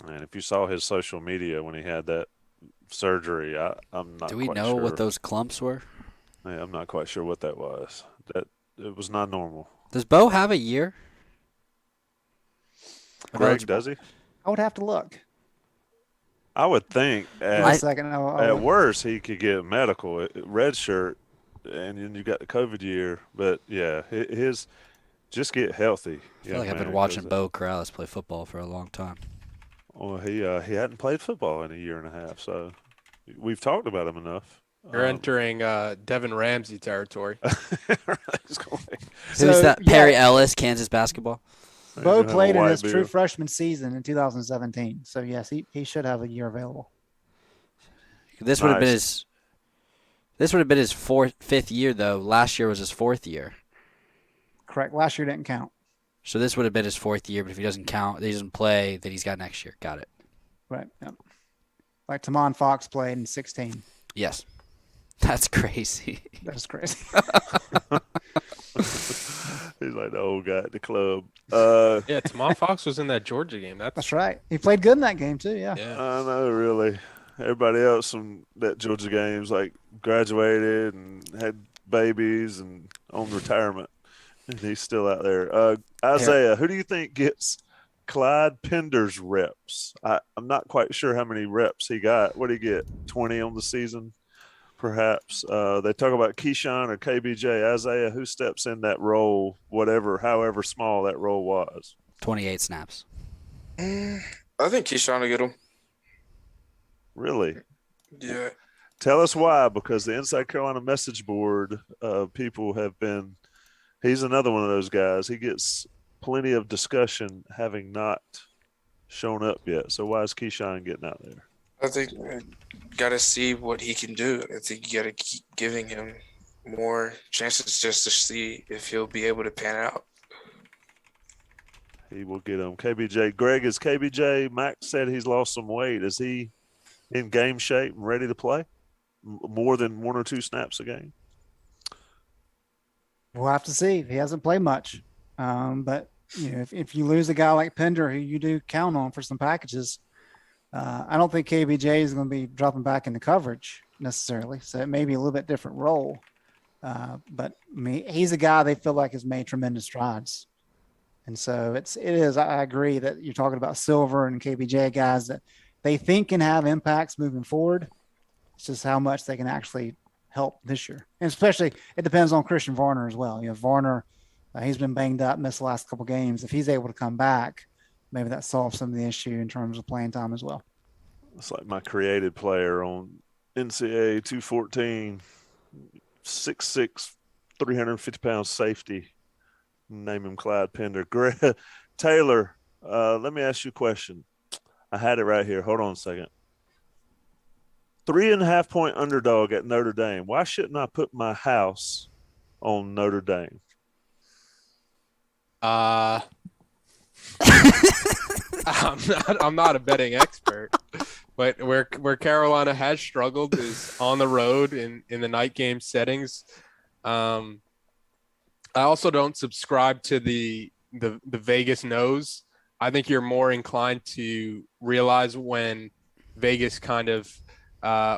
S1: And if you saw his social media when he had that surgery, I'm not.
S3: Do we
S1: quite
S3: know
S1: sure
S3: what those clumps were?
S1: Yeah, I'm not quite sure what that was. That it was not normal.
S3: Does Bo have a year?
S1: Greg, does he?
S2: I would have to look.
S1: I would think
S2: A second.
S1: at worst he could get medical, red shirt, and then you got the COVID year. But yeah, his just get healthy.
S3: I feel like I've been watching Bo Corrales play football for a long time.
S1: Well, he hadn't played football in a year and a half, so we've talked about him enough.
S5: You're entering Devin Ramsey territory.
S3: Who's that? Perry Ellis, Kansas basketball.
S2: Bo played in his true freshman season in 2017. So yes, he should have a year available.
S3: This would have been his fifth year though. Last year was his 4th year.
S2: Correct. Last year didn't count.
S3: So this would have been his 4th year, but if he doesn't count, he doesn't play, then he's got next year. Got it.
S2: Right. Yep. Like Tamon Fox played in 16.
S3: Yes. That's crazy.
S2: That's crazy.
S1: He's like the old guy at the club.
S5: Yeah, Tamon Fox was in that Georgia game.
S2: That's right. He played good in that game too. Yeah.
S1: I know, really. Everybody else from that Georgia game's like graduated and had babies and on retirement. And he's still out there. Isaiah, who do you think gets Clyde Pender's reps? I'm not quite sure how many reps he got. What did he get? 20 on the season, perhaps. They talk about Keyshawn or KBJ. Isaiah, who steps in that role, however small that role was?
S3: 28 snaps.
S4: I think Keyshawn will get him.
S1: Really?
S4: Yeah.
S1: Tell us why, because the Inside Carolina message board people have been – he's another one of those guys. He gets plenty of discussion having not shown up yet. So why is Keyshawn getting out there?
S4: I think got to see what he can do. I think you got to keep giving him more chances just to see if he'll be able to pan out.
S1: He will get him. KBJ. Greg, is KBJ – Max said he's lost some weight. Is he in game shape and ready to play? More than 1 or 2 snaps a game?
S2: We'll have to see. He hasn't played much. But if you lose a guy like Pender, who you do count on for some packages, I don't think KBJ is going to be dropping back into coverage necessarily. So it may be a little bit different role. But he's a guy they feel like has made tremendous strides. And so I agree that you're talking about Silver and KBJ guys that they think can have impacts moving forward. It's just how much they can actually help this year. And especially it depends on Christian Varner as well. Varner, he's been banged up, missed the last couple games. If he's able to come back, maybe that solves some of the issue in terms of playing time as well.
S1: It's like my created player on NCAA 214, 6'6", 350-pound safety. Name him Clyde Pender. Taylor, let me ask you a question. I had it right here. Hold on a second. 3.5 point underdog at Notre Dame. Why shouldn't I put my house on Notre Dame?
S5: I'm not a betting expert, but where Carolina has struggled is on the road in the night game settings. I also don't subscribe to the Vegas nose. I think you're more inclined to realize when Vegas kind of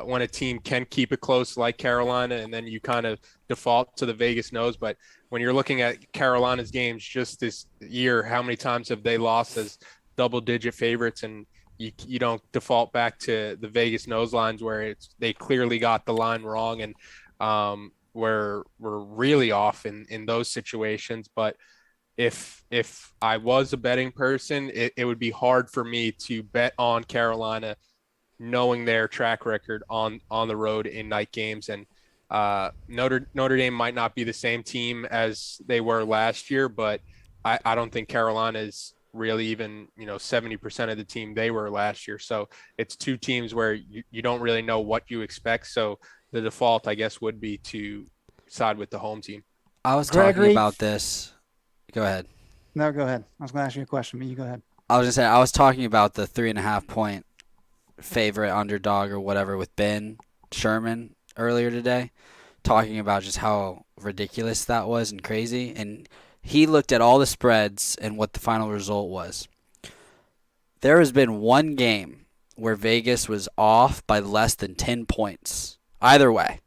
S5: when a team can keep it close like Carolina, and then you kind of default to the Vegas nose. But when you're looking at Carolina's games just this year, how many times have they lost as double-digit favorites? And you don't default back to the Vegas nose lines where they clearly got the line wrong, and we're really off in those situations. But if I was a betting person, it would be hard for me to bet on Carolina knowing their track record on the road in night games. And Notre Dame might not be the same team as they were last year, but I don't think Carolina is really even 70% of the team they were last year. So it's two teams where you don't really know what you expect. So the default, I guess, would be to side with the home team.
S3: I was
S2: Gregory,
S3: talking about this. Go ahead.
S2: No, go ahead. I was going to ask you a question, but you go ahead.
S3: I was going to say, I was talking about the 3.5 point favorite underdog or whatever with Ben Sherman earlier today, talking about just how ridiculous that was and crazy. And he looked at all the spreads and what the final result was. There has been one game where Vegas was off by less than 10 points, either way.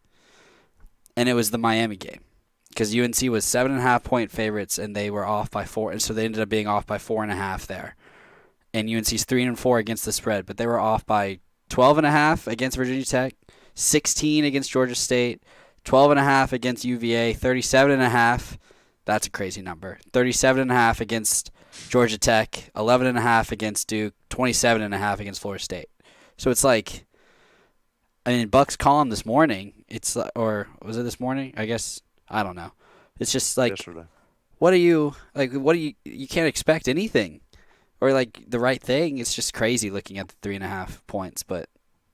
S3: And it was the Miami game, because UNC was 7.5 point favorites and they were off by 4. And so they ended up being off by 4.5 there. And UNC's 3-4 against the spread, but they were off by 12.5 against Virginia Tech, 16 against Georgia State, 12.5 against UVA, 37.5. That's a crazy number. 37.5 against Georgia Tech, 11.5 against Duke, 27.5 against Florida State. So it's like, Buck's column this morning, or was it this morning? I guess, I don't know. It's just like,
S1: Yesterday.
S3: you can't expect anything. Or like the right thing. It's just crazy looking at the 3.5 points. But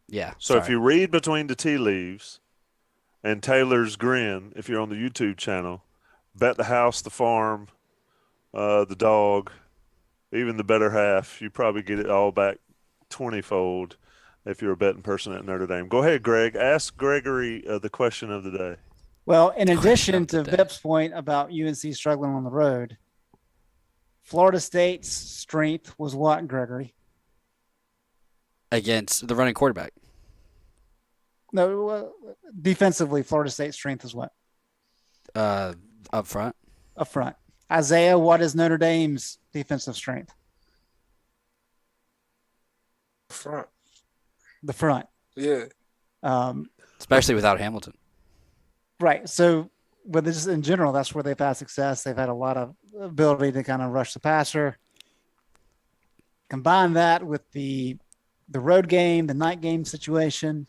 S3: yeah.
S1: So if you read between the tea leaves and Taylor's grin, if you're on the YouTube channel, bet the house, the farm, the dog, even the better half, you probably get it all back 20-fold if you're a betting person at Notre Dame. Go ahead, Greg. Ask Gregory the question of the day.
S2: Well, in addition to Vip's point about UNC struggling on the road, Florida State's strength was what, Gregory?
S3: Against the running quarterback.
S2: No, defensively, Florida State's strength is what?
S3: Up front.
S2: Up front. Isaiah, what is Notre Dame's defensive strength?
S4: Front.
S2: The front.
S4: Yeah.
S3: Especially without Hamilton.
S2: Right. So, but just in general, that's where they've had success. They've had a lot of ability to kind of rush the passer. Combine that with the road game, the night game situation.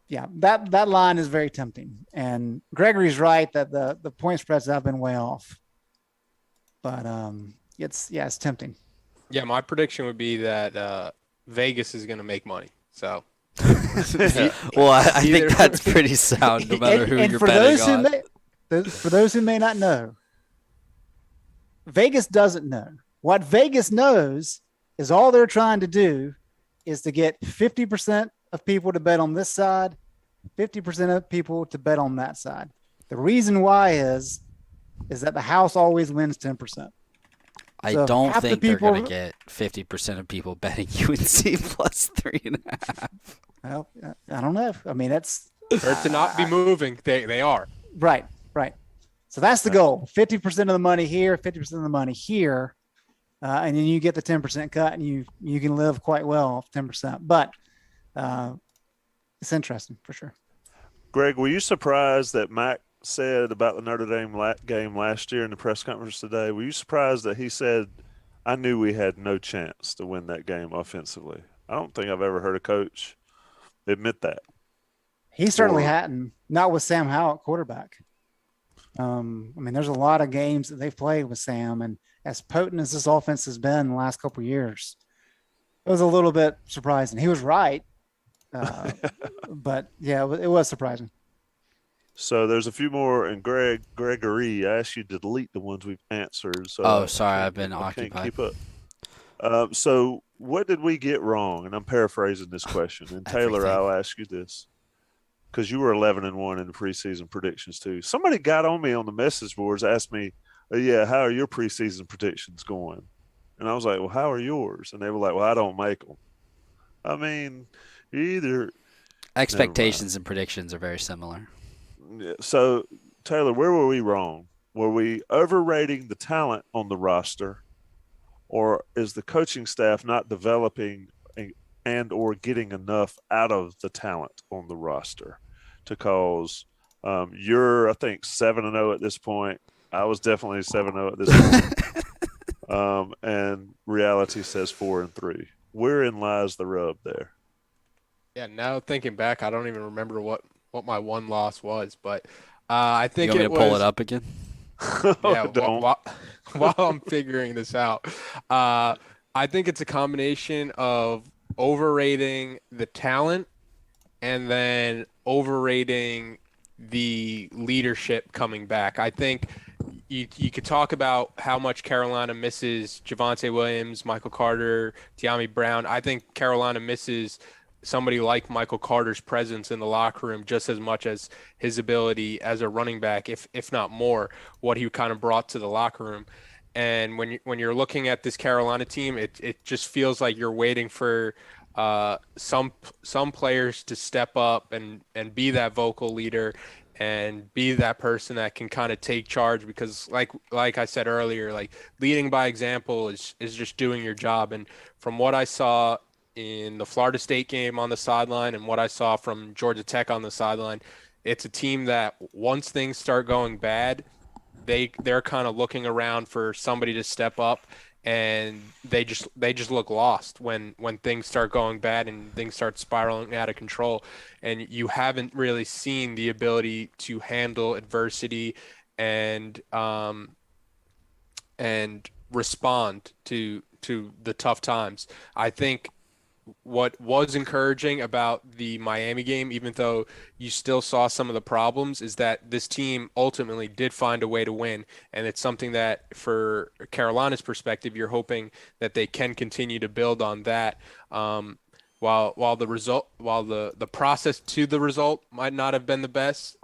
S2: Yeah, that line is very tempting. And Gregory's right that the point spreads have been way off. But it's tempting.
S5: Yeah, my prediction would be that Vegas is going to make money. So,
S3: Well, I think
S5: Either-
S3: that's pretty sound, no matter who you're
S2: for
S3: betting
S2: those
S3: on.
S2: for those who may not know, Vegas doesn't know. What Vegas knows is all they're trying to do is to get 50% of people to bet on this side, 50% of people to bet on that side. The reason why is that the house always wins 10%.
S3: I
S2: So
S3: don't
S2: half the
S3: think they're going to
S2: people-
S3: get 50% of people betting UNC plus 3.5.
S2: Well, I don't know. I mean, that's
S5: for it to not be moving, they are.
S2: right. So that's the goal: 50% of the money here, 50% of the money here, and then you get the 10% cut, and you can live quite well off 10%. But it's interesting for sure.
S1: Greg, were you surprised that Mac said about the Notre Dame game last year in the press conference today? Were you surprised that he said, "I knew we had no chance to win that game offensively"? I don't think I've ever heard a coach admit that.
S2: He certainly
S1: Or-
S2: hadn't, not with Sam Howell at quarterback. I mean, there's a lot of games that they've played with Sam, and as potent as this offense has been in the last couple of years, it was a little bit surprising. He was right, but yeah, it was surprising.
S1: So there's a few more, and Gregory, I asked you to delete the ones we've answered. So
S3: Oh,
S1: I
S3: sorry,
S1: can't-
S3: I've been
S1: I can't
S3: occupied.
S1: keep up. So what did we get wrong? And I'm paraphrasing this question. And Taylor,
S3: Everything.
S1: I'll ask you this, because you were 11-1 in the preseason predictions too. Somebody got on me on the message boards, asked me, "Oh, yeah, how are your preseason predictions going?" And I was like, "Well, how are yours?" And they were like, "Well, I don't make them." I mean, you either
S3: Expectations and predictions are very similar.
S1: Yeah, so, Taylor, where were we wrong? Were we overrating the talent on the roster, or is the coaching staff not developing and or getting enough out of the talent on the roster to cause you're, I think, 7-0 at this point. I was definitely 7-0 at this point. And reality says 4-3. Wherein lies the rub there?
S5: Yeah, now thinking back, I don't even remember what my one loss was, but I
S3: You
S5: think
S3: want me
S5: it
S3: to pull
S5: was.
S3: it up again?
S5: Yeah,
S1: Don't.
S5: while I'm figuring this out, I think it's a combination of overrating the talent and then overrating the leadership coming back. I think you could talk about how much Carolina misses Javonte Williams, Michael Carter, De'Ami Brown. I think Carolina misses somebody like Michael Carter's presence in the locker room just as much as his ability as a running back, if not more, what he kind of brought to the locker room. And when you're looking at this Carolina team, it just feels like you're waiting for some players to step up and be that vocal leader and be that person that can kind of take charge, because like I said earlier, like leading by example is just doing your job. And from what I saw in the Florida State game on the sideline and what I saw from Georgia Tech on the sideline, it's a team that once things start going bad, they're kind of looking around for somebody to step up, and they just look lost when things start going bad and things start spiraling out of control. And you haven't really seen the ability to handle adversity and respond to the tough times. I think what was encouraging about the Miami game, even though you still saw some of the problems, is that this team ultimately did find a way to win. And it's something that, for Carolina's perspective, you're hoping that they can continue to build on that. While the process to the result might not have been the best,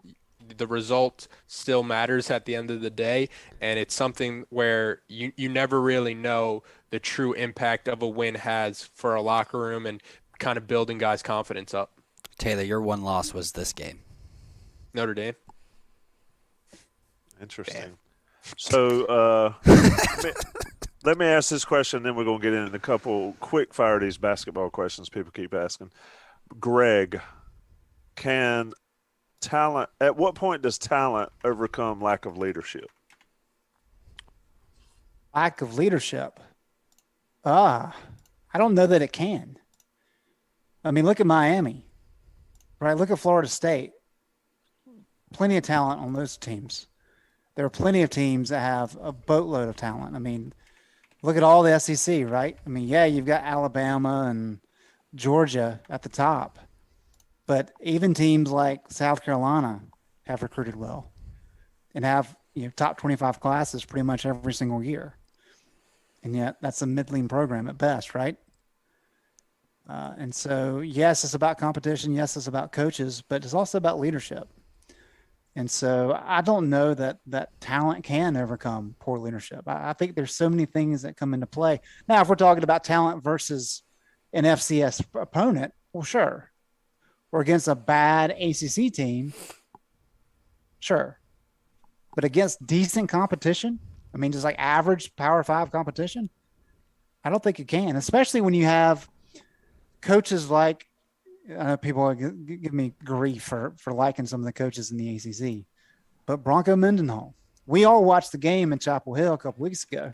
S5: the result still matters at the end of the day. And it's something where you never really know the true impact of a win has for a locker room and kind of building guys' confidence up.
S3: Taylor, your one loss was this game.
S5: Notre Dame.
S1: Interesting. So let me ask this question, then we're going to get into a couple quick fire these basketball questions people keep asking. Greg, at what point does talent overcome lack of leadership?
S2: Lack of leadership. I don't know that it can. I mean, look at Miami. Right. Look at Florida State. Plenty of talent on those teams. There are plenty of teams that have a boatload of talent. I mean, look at all the SEC, right? I mean, yeah, you've got Alabama and Georgia at the top, but even teams like South Carolina have recruited well and have top 25 classes pretty much every single year. And yet that's a middling program at best, right? And so, yes, it's about competition. Yes, it's about coaches, but it's also about leadership. And so I don't know that talent can overcome poor leadership. I think there's so many things that come into play. Now, if we're talking about talent versus an FCS opponent, well, sure. Or against a bad ACC team, sure. But against decent competition, I mean, just like average Power 5 competition, I don't think you can, especially when you have coaches like, I know people give me grief for liking some of the coaches in the ACC, but Bronco Mendenhall. We all watched the game in Chapel Hill a couple weeks ago.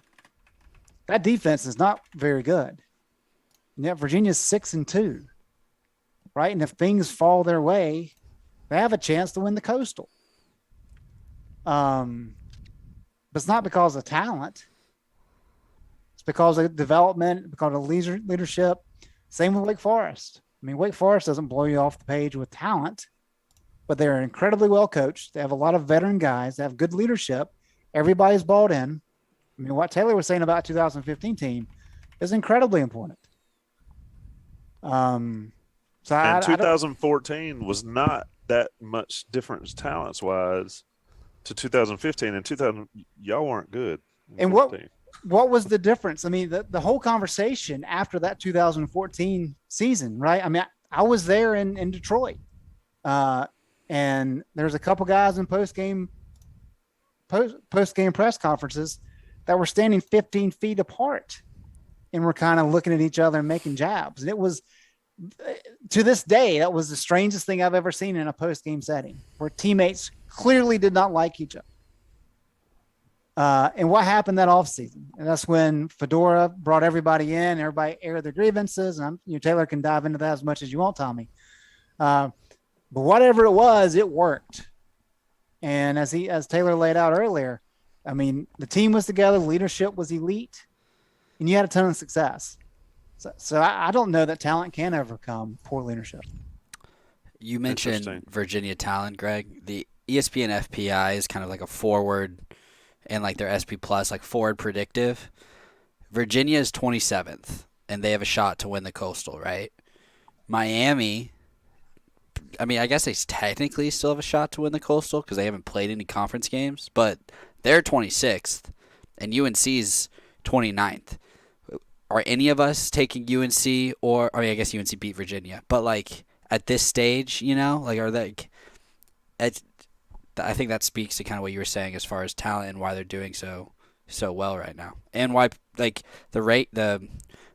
S2: That defense is not very good. And yet Virginia's 6-2, right? And if things fall their way, they have a chance to win the Coastal. But it's not because of talent. It's because of development, because of leadership. Same with Wake Forest. I mean, Wake Forest doesn't blow you off the page with talent, but they're incredibly well coached. They have a lot of veteran guys. They have good leadership. Everybody's bought in. I mean, what Taylor was saying about 2015 team is incredibly important.
S1: And 2014 was not that much difference talents wise to 2015. And 2000, y'all weren't good.
S2: And what was the difference? I mean, the whole conversation after that 2014 season, right? I mean, I was there in Detroit, and there's a couple guys in post-game press conferences that were standing 15 feet apart and were kind of looking at each other and making jabs. And it was, to this day, that was the strangest thing I've ever seen in a post-game setting where teammates clearly did not like each other. And what happened that offseason? And that's when Fedora brought everybody in, everybody aired their grievances. And Taylor can dive into that as much as you want, Tommy. But whatever it was, it worked. And as Taylor laid out earlier, I mean, the team was together, leadership was elite, and you had a ton of success. So I don't know that talent can overcome poor leadership.
S3: You mentioned Virginia talent, Greg. The ESPN FPI is kind of like a forward and like their SP Plus, like forward predictive. Virginia is 27th, and they have a shot to win the Coastal, right? Miami, I mean, I guess they technically still have a shot to win the Coastal because they haven't played any conference games, but they're 26th, and UNC's 29th. Are any of us taking UNC or I mean, I guess UNC beat Virginia, but like at this stage, like are they? I think that speaks to kind of what you were saying as far as talent and why they're doing so well right now, and why like the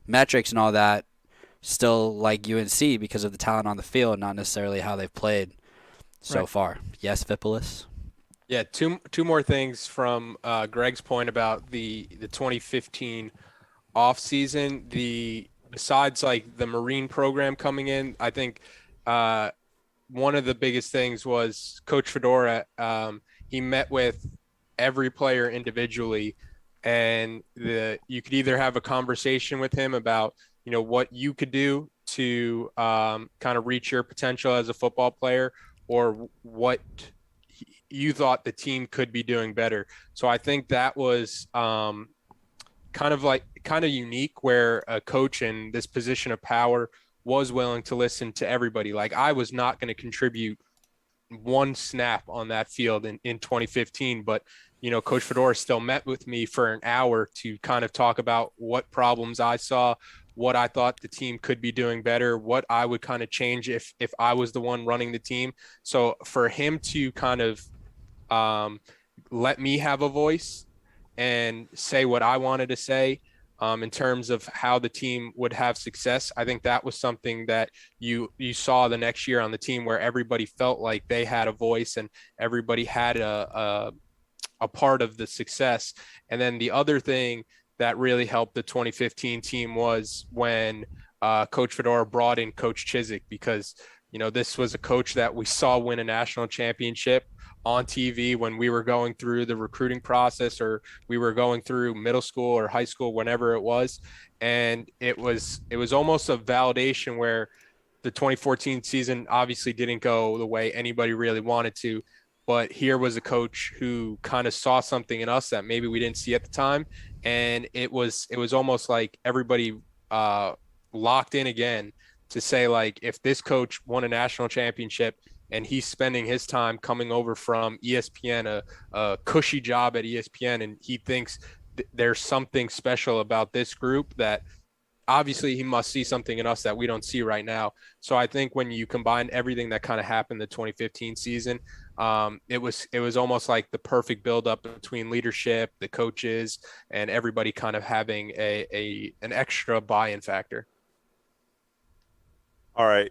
S3: metrics and all that still like UNC because of the talent on the field, not necessarily how they've played so far. Yes, Vipolis.
S5: Yeah, two more things from Greg's point about the 2015 off season. Besides like the Marine program coming in, I think one of the biggest things was Coach Fedora. He met with every player individually, and you could either have a conversation with him about what you could do to kind of reach your potential as a football player, or what you thought the team could be doing better. So I think that was kind of unique, where a coach in this position of power was willing to listen to everybody. Like, I was not going to contribute one snap on that field in 2015, but Coach Fedora still met with me for an hour to kind of talk about what problems I saw, what I thought the team could be doing better, what I would kind of change if I was the one running the team. So for him to kind of let me have a voice and say what I wanted to say in terms of how the team would have success, I think that was something that you saw the next year on the team, where everybody felt like they had a voice and everybody had a part of the success. And then the other thing that really helped the 2015 team was when Coach Fedora brought in Coach Chiswick, because This was a coach that we saw win a national championship on TV when we were going through the recruiting process, or we were going through middle school or high school, whenever it was. And it was almost a validation where the 2014 season obviously didn't go the way anybody really wanted to, but here was a coach who kind of saw something in us that maybe we didn't see at the time. And it was almost like everybody locked in again to say, like, if this coach won a national championship and he's spending his time coming over from ESPN, a cushy job at ESPN, and he thinks there's something special about this group, that obviously he must see something in us that we don't see right now. So I think when you combine everything that kind of happened the 2015 season, it was almost like the perfect buildup between leadership, the coaches, and everybody kind of having an extra buy-in factor.
S1: All right.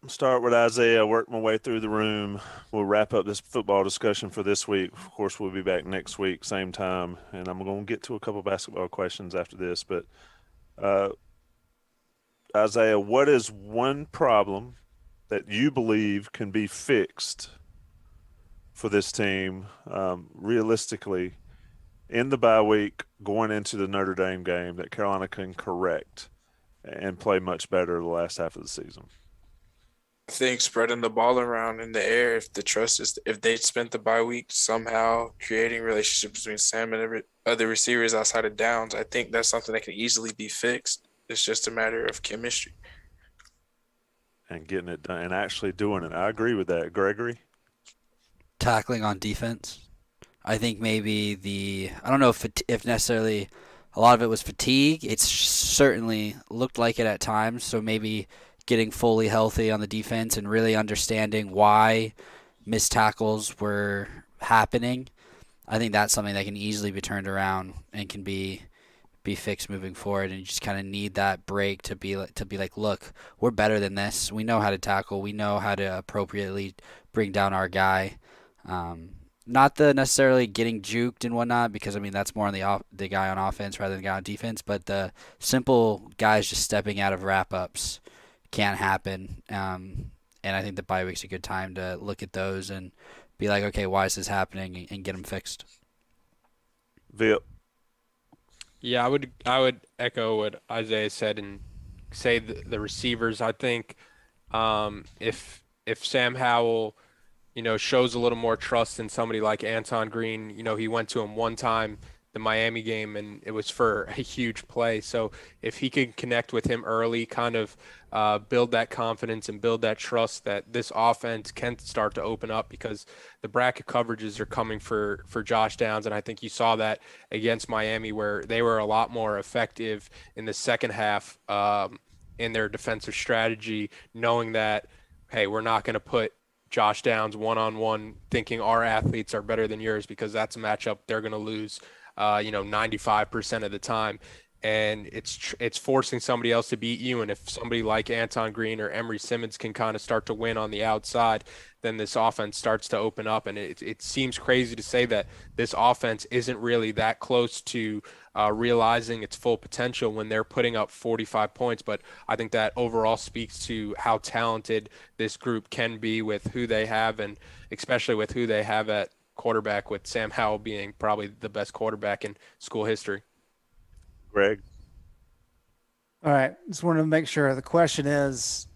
S1: I'll start with Isaiah, work my way through the room. We'll wrap up this football discussion for this week. Of course, we'll be back next week, same time, and I'm going to get to a couple basketball questions after this. But Isaiah, what is one problem that you believe can be fixed for this team realistically in the bye week going into the Notre Dame game that Carolina can correct and play much better the last half of the season?
S4: I think spreading the ball around in the air, if they spent the bye week somehow creating relationships between Sam and other receivers outside of Downs, I think that's something that can easily be fixed. It's just a matter of chemistry.
S1: And getting it done and actually doing it. I agree with that. Gregory?
S3: Tackling on defense. I think maybe I don't know if necessarily a lot of it was fatigue. It's certainly looked like it at times. So maybe getting fully healthy on the defense and really understanding why missed tackles were happening. I think that's something that can easily be turned around and can be fixed moving forward. And you just kind of need that break to be like, look, we're better than this. We know how to tackle. We know how to appropriately bring down our guy. Not the necessarily getting juked and whatnot, because I mean that's more on the guy on offense rather than the guy on defense. But the simple guys just stepping out of wrap ups can't happen. And I think the bye week's a good time to look at those and be like, okay, why is this happening, and get them fixed.
S1: Vip?
S5: Yeah, I would echo what Isaiah said and say the receivers. I think if Sam Howell, shows a little more trust in somebody like Anton Green. He went to him one time, the Miami game, and it was for a huge play. So if he can connect with him early, kind of build that confidence and build that trust that this offense can start to open up, because the bracket coverages are coming for Josh Downs. And I think you saw that against Miami, where they were a lot more effective in the second half in their defensive strategy, knowing that, hey, we're not going to put Josh Downs one-on-one thinking our athletes are better than yours, because that's a matchup they're going to lose 95% of the time. And it's forcing somebody else to beat you. And if somebody like Anton Green or Emery Simmons can kind of start to win on the outside, then this offense starts to open up. And it seems crazy to say that this offense isn't really that close to realizing its full potential when they're putting up 45 points. But I think that overall speaks to how talented this group can be with who they have, and especially with who they have at quarterback, with Sam Howell being probably the best quarterback in school history.
S1: Greg?
S2: All right. Just wanted to make sure the question is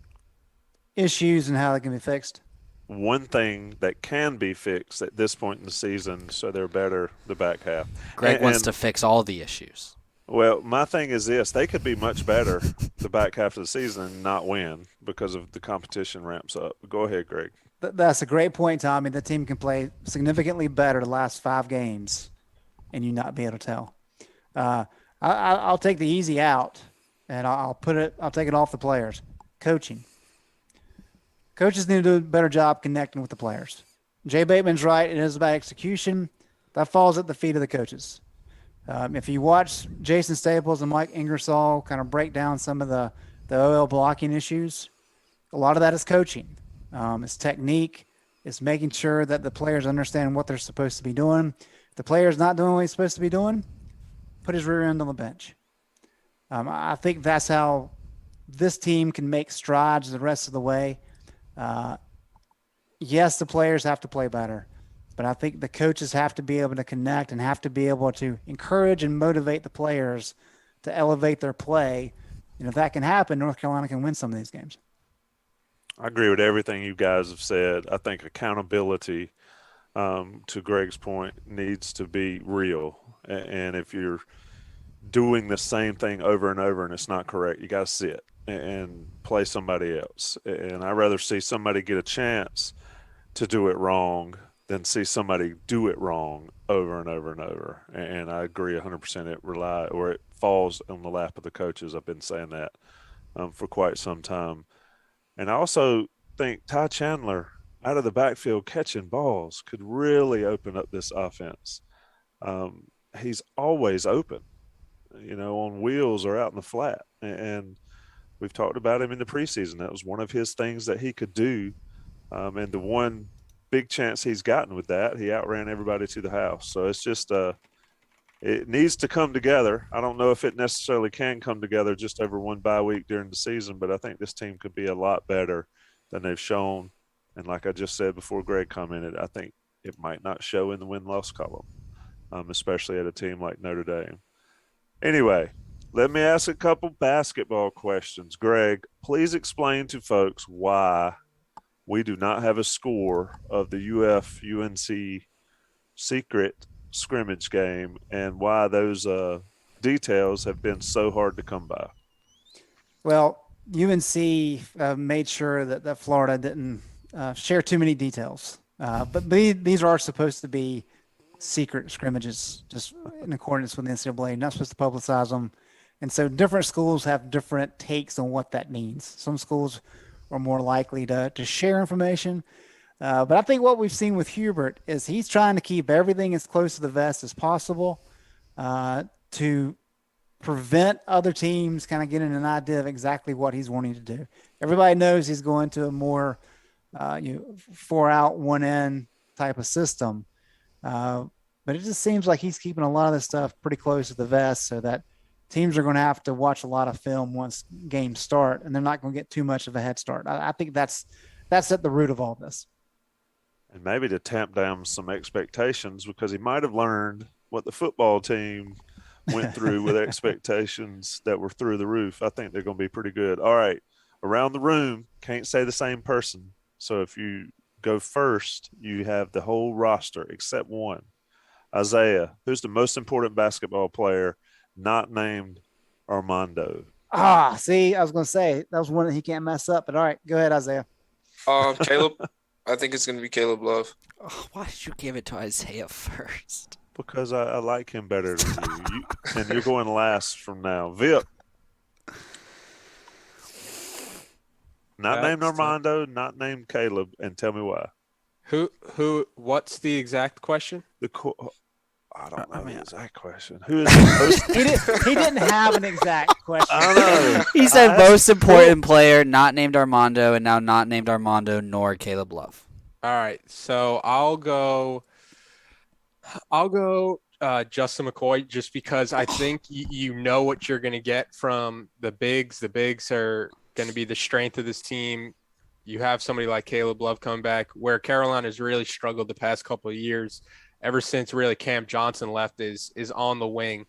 S2: issues and how they can be fixed.
S1: One thing that can be fixed at this point in the season so they're better the back half.
S3: Greg wants to fix all the issues.
S1: Well, my thing is this. They could be much better the back half of the season and not win because of the competition ramps up. Go ahead, Greg.
S2: That's a great point, Tommy. The team can play significantly better the last 5 games and you not be able to tell. I'll take the easy out, and I'll take it off the players. Coaching. Coaches need to do a better job connecting with the players. Jay Bateman's right. It is about execution. That falls at the feet of the coaches. If you watch Jason Staples and Mike Ingersoll kind of break down some of the OL blocking issues, a lot of that is coaching. It's technique. It's making sure that the players understand what they're supposed to be doing. If the player's not doing what he's supposed to be doing, put his rear end on the bench. I think that's how this team can make strides the rest of the way. Yes, the players have to play better, but I think the coaches have to be able to connect and have to be able to encourage and motivate the players to elevate their play. And if that can happen, North Carolina can win some of these games.
S1: I agree with everything you guys have said. I think accountability, to Greg's point, needs to be real. And if you're doing the same thing over and over and it's not correct, you got to sit and play somebody else. And I'd rather see somebody get a chance to do it wrong than see somebody do it wrong over and over and over. And I agree 100% it falls on the lap of the coaches. I've been saying that for quite some time. And I also think Ty Chandler out of the backfield catching balls could really open up this offense. He's always open, on wheels or out in the flat. And we've talked about him in the preseason. That was one of his things that he could do. And the one big chance he's gotten with that, he outran everybody to the house. So it's just it needs to come together. I don't know if it necessarily can come together just over one bye week during the season, but I think this team could be a lot better than they've shown. And like I just said before Greg commented, I think it might not show in the win-loss column, especially at a team like Notre Dame. Anyway, let me ask a couple basketball questions. Greg, please explain to folks why we do not have a score of the UF-UNC secret scrimmage game and why those details have been so hard to come by.
S2: Well, UNC made sure that Florida didn't share too many details, but these are supposed to be secret scrimmages, just in accordance with the NCAA. Not supposed to publicize them, and so different schools have different takes on what that means. Some schools are more likely to share information. But I think what we've seen with Hubert is he's trying to keep everything as close to the vest as possible to prevent other teams kind of getting an idea of exactly what he's wanting to do. Everybody knows he's going to a more 4 out, 1 in type of system. But it just seems like he's keeping a lot of this stuff pretty close to the vest so that teams are going to have to watch a lot of film once games start, and they're not going to get too much of a head start. I think that's at the root of all this.
S1: And maybe to tamp down some expectations, because he might have learned what the football team went through with expectations that were through the roof. I think they're going to be pretty good. All right, around the room, can't say the same person. So if you go first, you have the whole roster except one. Isaiah, who's the most important basketball player not named Armando?
S2: See, I was going to say that was one that he can't mess up. But all right, go ahead, Isaiah.
S4: Caleb. I think it's going to be Caleb Love.
S3: Oh, why did you give it to Isaiah first?
S1: Because I like him better than you. And you're going last from now. Vip. Not named Armando, not named Caleb, and tell me why.
S5: What's the exact question?
S1: I don't know the exact question. Who is the most?
S2: He didn't have an exact question.
S1: I know.
S3: He said most important player, not named Armando, and now not named Armando nor Caleb Love.
S5: All right, so I'll go Justin McCoy, just because I think you know what you're going to get from the bigs. The bigs are going to be the strength of this team. You have somebody like Caleb Love coming back, where Carolina's really struggled the past couple of years. Ever since really Cam Johnson left is on the wing.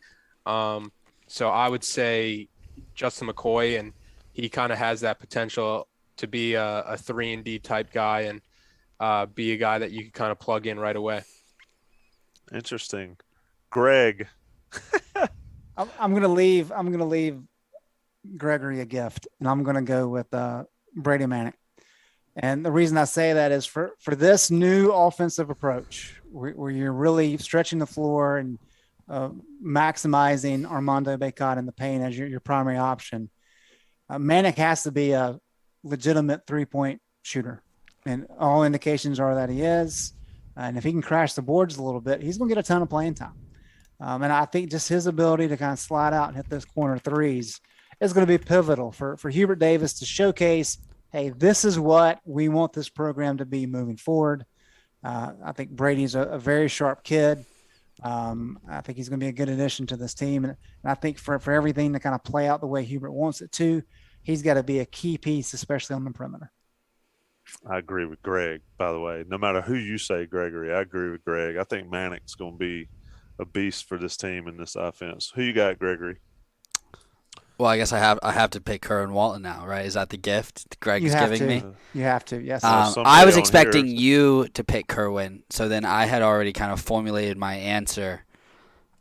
S5: So I would say Justin McCoy, and he kind of has that potential to be a 3-and-D type guy and be a guy that you can kind of plug in right away.
S1: Interesting. Greg.
S2: I'm gonna leave Gregory a gift, and I'm gonna go with Brady Manick. And the reason I say that is for this new offensive approach, where you're really stretching the floor and maximizing Armando Bacot in the paint as your primary option. Manick has to be a legitimate 3-point shooter, and all indications are that he is. And if he can crash the boards a little bit, he's going to get a ton of playing time. And I think just his ability to kind of slide out and hit those corner threes is going to be pivotal for Hubert Davis to showcase, hey, this is what we want this program to be moving forward. I think Brady's a very sharp kid. I think he's going to be a good addition to this team. And I think for everything to kind of play out the way Hubert wants it to, he's got to be a key piece, especially on the perimeter.
S1: I agree with Greg, by the way. No matter who you say, Gregory, I agree with Greg. I think Manic's going to be a beast for this team in this offense. Who you got, Gregory?
S3: Well, I guess I have to pick Kerwin Walton now, right? Is that the gift Greg
S2: You
S3: is
S2: have
S3: giving
S2: to.
S3: me?
S2: You have to. Yes.
S1: somebody
S3: I was
S1: on
S3: expecting
S1: here-
S3: you to pick Kerwin, so then I had already kind of formulated my answer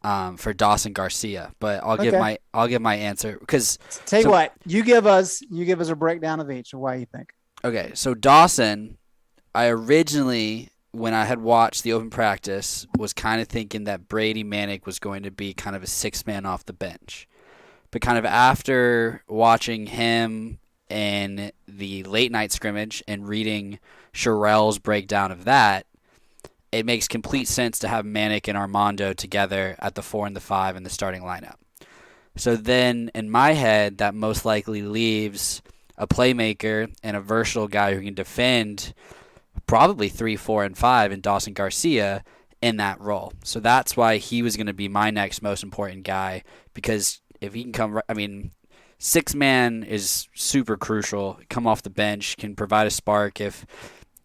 S3: for Dawson Garcia, but I'll give my answer because
S2: Tell you
S3: so-
S2: what, you give us a breakdown of each of why you think.
S3: okay, so Dawson, I originally when I had watched the open practice was kind of thinking that Brady Manick was going to be kind of a sixth man off the bench. But kind of after watching him in the late night scrimmage and reading Sherrell's breakdown of that, it makes complete sense to have Manick and Armando together at the 4 and the 5 in the starting lineup. So then in my head, that most likely leaves a playmaker and a versatile guy who can defend probably 3, 4, and 5 in Dawson Garcia in that role. So that's why he was going to be my next most important guy, because if he can come, I mean, six man is super crucial. Come off the bench, can provide a spark if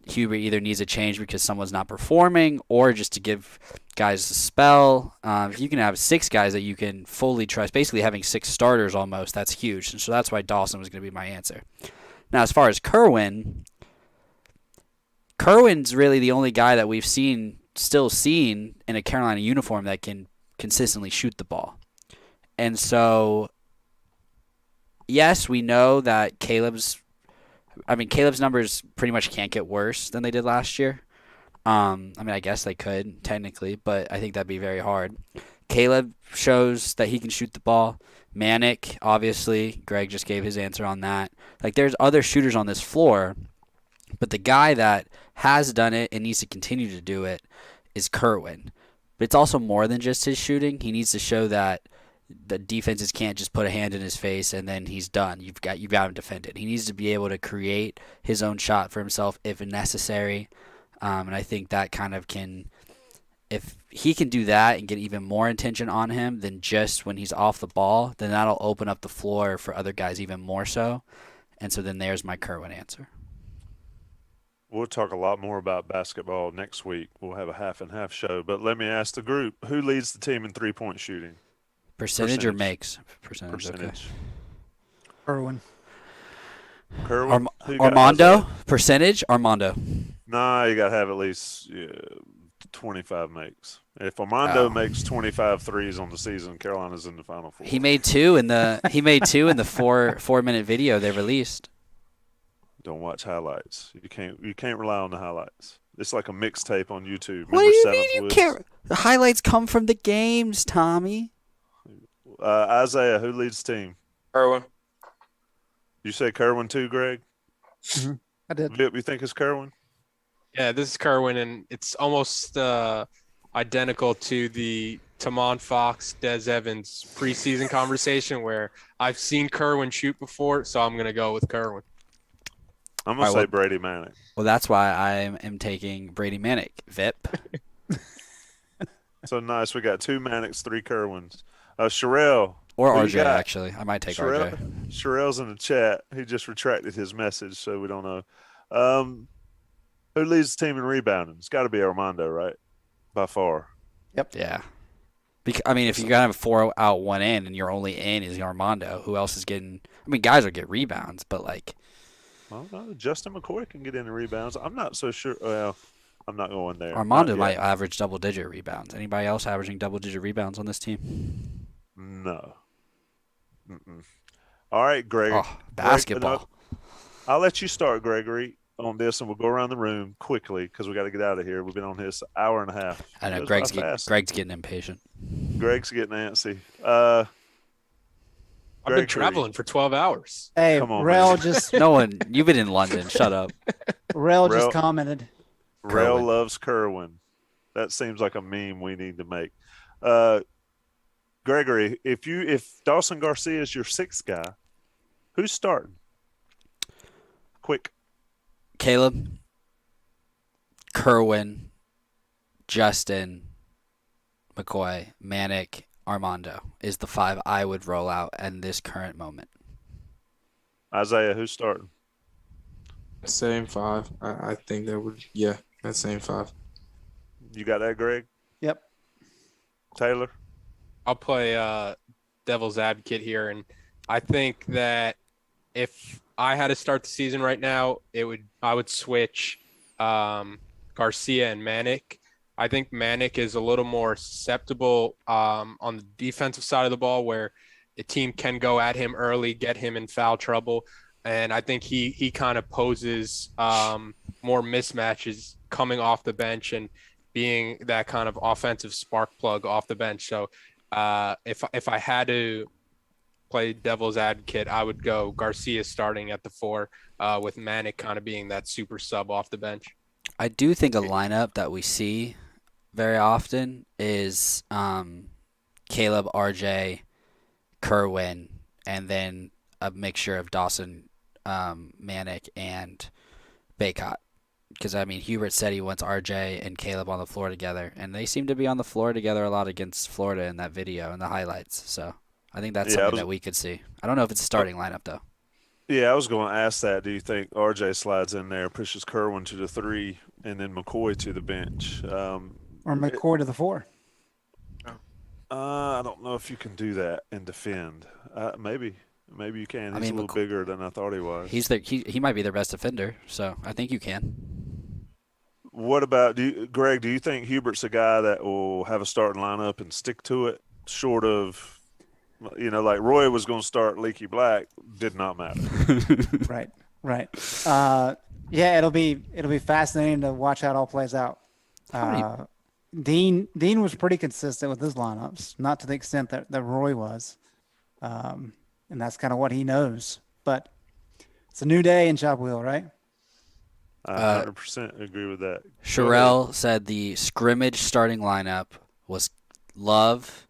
S3: Hubert either needs a change because someone's not performing or just to give guys a spell. If you can have 6 guys that you can fully trust, basically having 6 starters almost, that's huge. And so that's why Dawson was going to be my answer. Now, as far as Kerwin's really the only guy that we've still seen in a Carolina uniform that can consistently shoot the ball. And so, yes, we know that Caleb's numbers pretty much can't get worse than they did last year. I guess they could, technically, but I think that'd be very hard. Caleb shows that he can shoot the ball. Manick, obviously, Greg just gave his answer on that. Like, there's other shooters on this floor, but the guy that has done it and needs to continue to do it is Kerwin. But it's also more than just his shooting. He needs to show that the defenses can't just put a hand in his face and then he's done. You've got him defended. He needs to be able to create his own shot for himself if necessary. And I think that kind of can, if he can do that and get even more attention on him than just when he's off the ball, then that'll open up the floor for other guys even more so. And so then there's my Kerwin answer.
S1: We'll talk a lot more about basketball next week. We'll have a half and half show. But let me ask the group, who leads the team in three-point shooting?
S3: Percentage or makes? Percentage. Okay.
S2: Kerwin.
S1: Kerwin? Who got
S3: Armando?
S1: Isaiah?
S3: Percentage? Armando.
S1: Nah, you got to have at least 25 makes. If Armando makes 25 threes on the season, Carolina's in the Final Four.
S3: He made 2 in the 4-minute video they released.
S1: Don't watch highlights. You can't rely on the highlights. It's like a mixtape on YouTube.
S3: What do you mean you can't? The highlights come from the games, Tommy.
S1: Isaiah, who leads the team?
S4: Kerwin.
S1: You say Kerwin too, Greg?
S2: I did.
S1: Vip, you think it's Kerwin?
S5: Yeah, this is Kerwin, and it's almost identical to the Tamon Fox, Dez Evans preseason conversation where I've seen Kerwin shoot before, so I'm going to go with Kerwin.
S1: I'm going to say Brady Manick.
S3: Well, that's why I am taking Brady Manick. Vip.
S1: So nice. We got 2 Manicks, 3 Kerwins. Sherrell.
S3: Or
S1: who you
S3: RJ,
S1: got?
S3: actually. I might take
S1: Sherrell,
S3: RJ.
S1: Sherrell's in the chat. He just retracted his message, so we don't know. Who leads the team in rebounding? It's got to be Armando, right? By far.
S3: Yeah. If you're going to have a 4 out, 1 in, and your only in is Armando, who else is getting – guys will get rebounds, but like –
S1: Well, no, Justin McCoy can get in the rebounds. I'm not so sure. Well, I'm not going there.
S3: Armando might average double-digit rebounds. Anybody else averaging double-digit rebounds on this team?
S1: No. All right, Gregory.
S3: Oh, basketball.
S1: I'll let you start, Gregory, on this, and we'll go around the room quickly because we got to get out of here. We've been on this hour and a half.
S3: I know
S1: Goes by
S3: Greg's
S1: fast.
S3: getting impatient.
S1: Greg's getting antsy.
S5: I've been
S1: Gregory.
S5: traveling for 12 hours.
S2: Hey,
S1: Come on,
S2: Rel
S1: man.
S2: just
S3: No one – you've been in London. Shut up.
S2: Rel
S1: Rel-
S2: just commented.
S1: Rel
S3: Kerwin.
S1: loves Kerwin. That seems like a meme we need to make. Gregory, if Dawson Garcia is your 6th guy, who's starting? Quick.
S3: Caleb, Kerwin, Justin, McCoy, Manick, Armando is the 5 I would roll out in this current moment.
S1: Isaiah, who's starting?
S4: Same 5. I think that would, that same 5.
S1: You got that, Greg?
S2: Yep.
S1: Taylor?
S5: I'll play devil's advocate here, and I think that if I had to start the season right now, I would switch Garcia and Manic. I think Manic is a little more susceptible on the defensive side of the ball, where a team can go at him early, get him in foul trouble, and I think he kind of poses more mismatches coming off the bench and being that kind of offensive spark plug off the bench. So if I had to play devil's advocate, I would go Garcia starting at the 4, with Manic kind of being that super sub off the bench.
S3: I do think a lineup that we see very often is Caleb, RJ, Kerwin, and then a mixture of Dawson, Manic, and Baycott. Because, I mean, Hubert said he wants RJ and Caleb on the floor together, and they seem to be on the floor together a lot against Florida in that video and the highlights. So I think that's something that we could see. I don't know if it's a starting lineup, though.
S1: Yeah, I was going to ask that. Do you think RJ slides in there, pushes Kerwin to the 3, and then McCoy to the bench?
S2: Or McCoy to the 4.
S1: I don't know if you can do that and defend. Maybe you can. He's a little bigger than I thought he was.
S3: He might be their best defender, so I think you can.
S1: What about Greg? Do you think Hubert's a guy that will have a starting lineup and stick to it, short of, like Roy was going to start Leaky Black, did not matter.
S2: Right. Yeah, it'll be fascinating to watch how it all plays out. Dean was pretty consistent with his lineups, not to the extent that Roy was. And that's kind of what he knows. But it's a new day in Chop Wheel, right?
S1: I 100% agree with that.
S3: Sherelle said the scrimmage starting lineup was Love,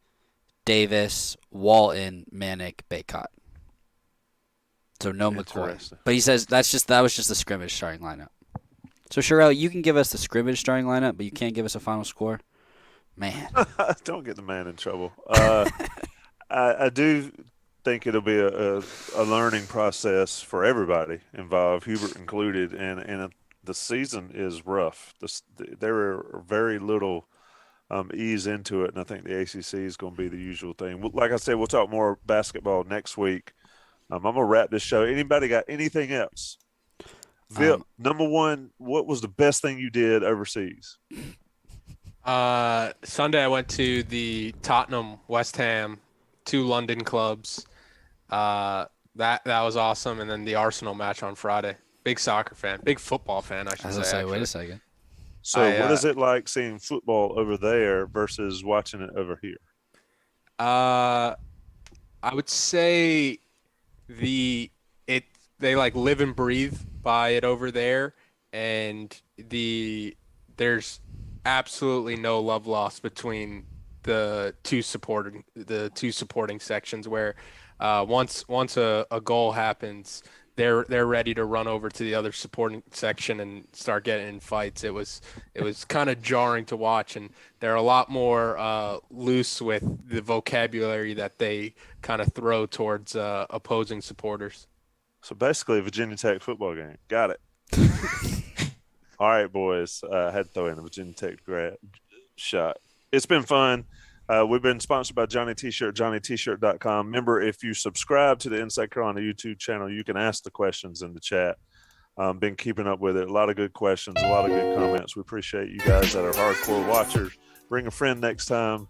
S3: Davis, Walton, Manic, Baycott. So no McCoy. But he says that was just the scrimmage starting lineup. So Sherelle, you can give us the scrimmage starting lineup, but you can't give us a final score? Man.
S1: Don't get the man in trouble. I do think it'll be a learning process for everybody involved, Hubert included, and the season is rough. There are very little ease into it, and I think the ACC is going to be the usual thing. Like I said, we'll talk more basketball next week. I'm going to wrap this show. Anybody got anything else? Vip, number one, what was the best thing you did overseas?
S5: Sunday I went to the Tottenham, West Ham, 2 London clubs. That was awesome. And then the Arsenal match on Friday. Big soccer fan, big football fan, I should say.
S3: Wait a second.
S1: So what is it like seeing football over there versus watching it over here?
S5: I would say they like live and breathe by it over there, and there's absolutely no love lost between the two supporting sections, where once a goal happens, they're ready to run over to the other supporting section and start getting in fights. It was kind of jarring to watch, and they're a lot more loose with the vocabulary that they kind of throw towards opposing supporters.
S1: So basically a Virginia Tech football game. Got it. All right, boys. I had to throw in a Virginia Tech grad shot. It's been fun. We've been sponsored by Johnny T-Shirt, JohnnyT-Shirt.com. Remember, if you subscribe to the Inside Carolina YouTube channel, you can ask the questions in the chat. Been keeping up with it. A lot of good questions, a lot of good comments. We appreciate you guys that are hardcore watchers. Bring a friend next time.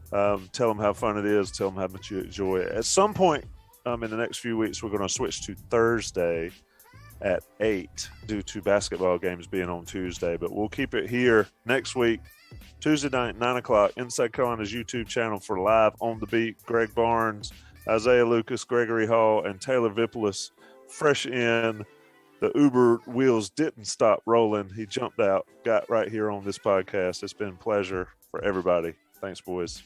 S1: Tell them how fun it is. Tell them how much you enjoy it. At some point in the next few weeks, we're going to switch to Thursday at 8 due to basketball games being on Tuesday. But we'll keep it here next week. Tuesday night, 9 o'clock, Inside Carolina's YouTube channel for Live on the Beat. Greg Barnes, Isaiah Lucas, Gregory Hall, and Taylor Vipolis fresh in. The Uber wheels didn't stop rolling. He jumped out, got right here on this podcast. It's been a pleasure for everybody. Thanks, boys.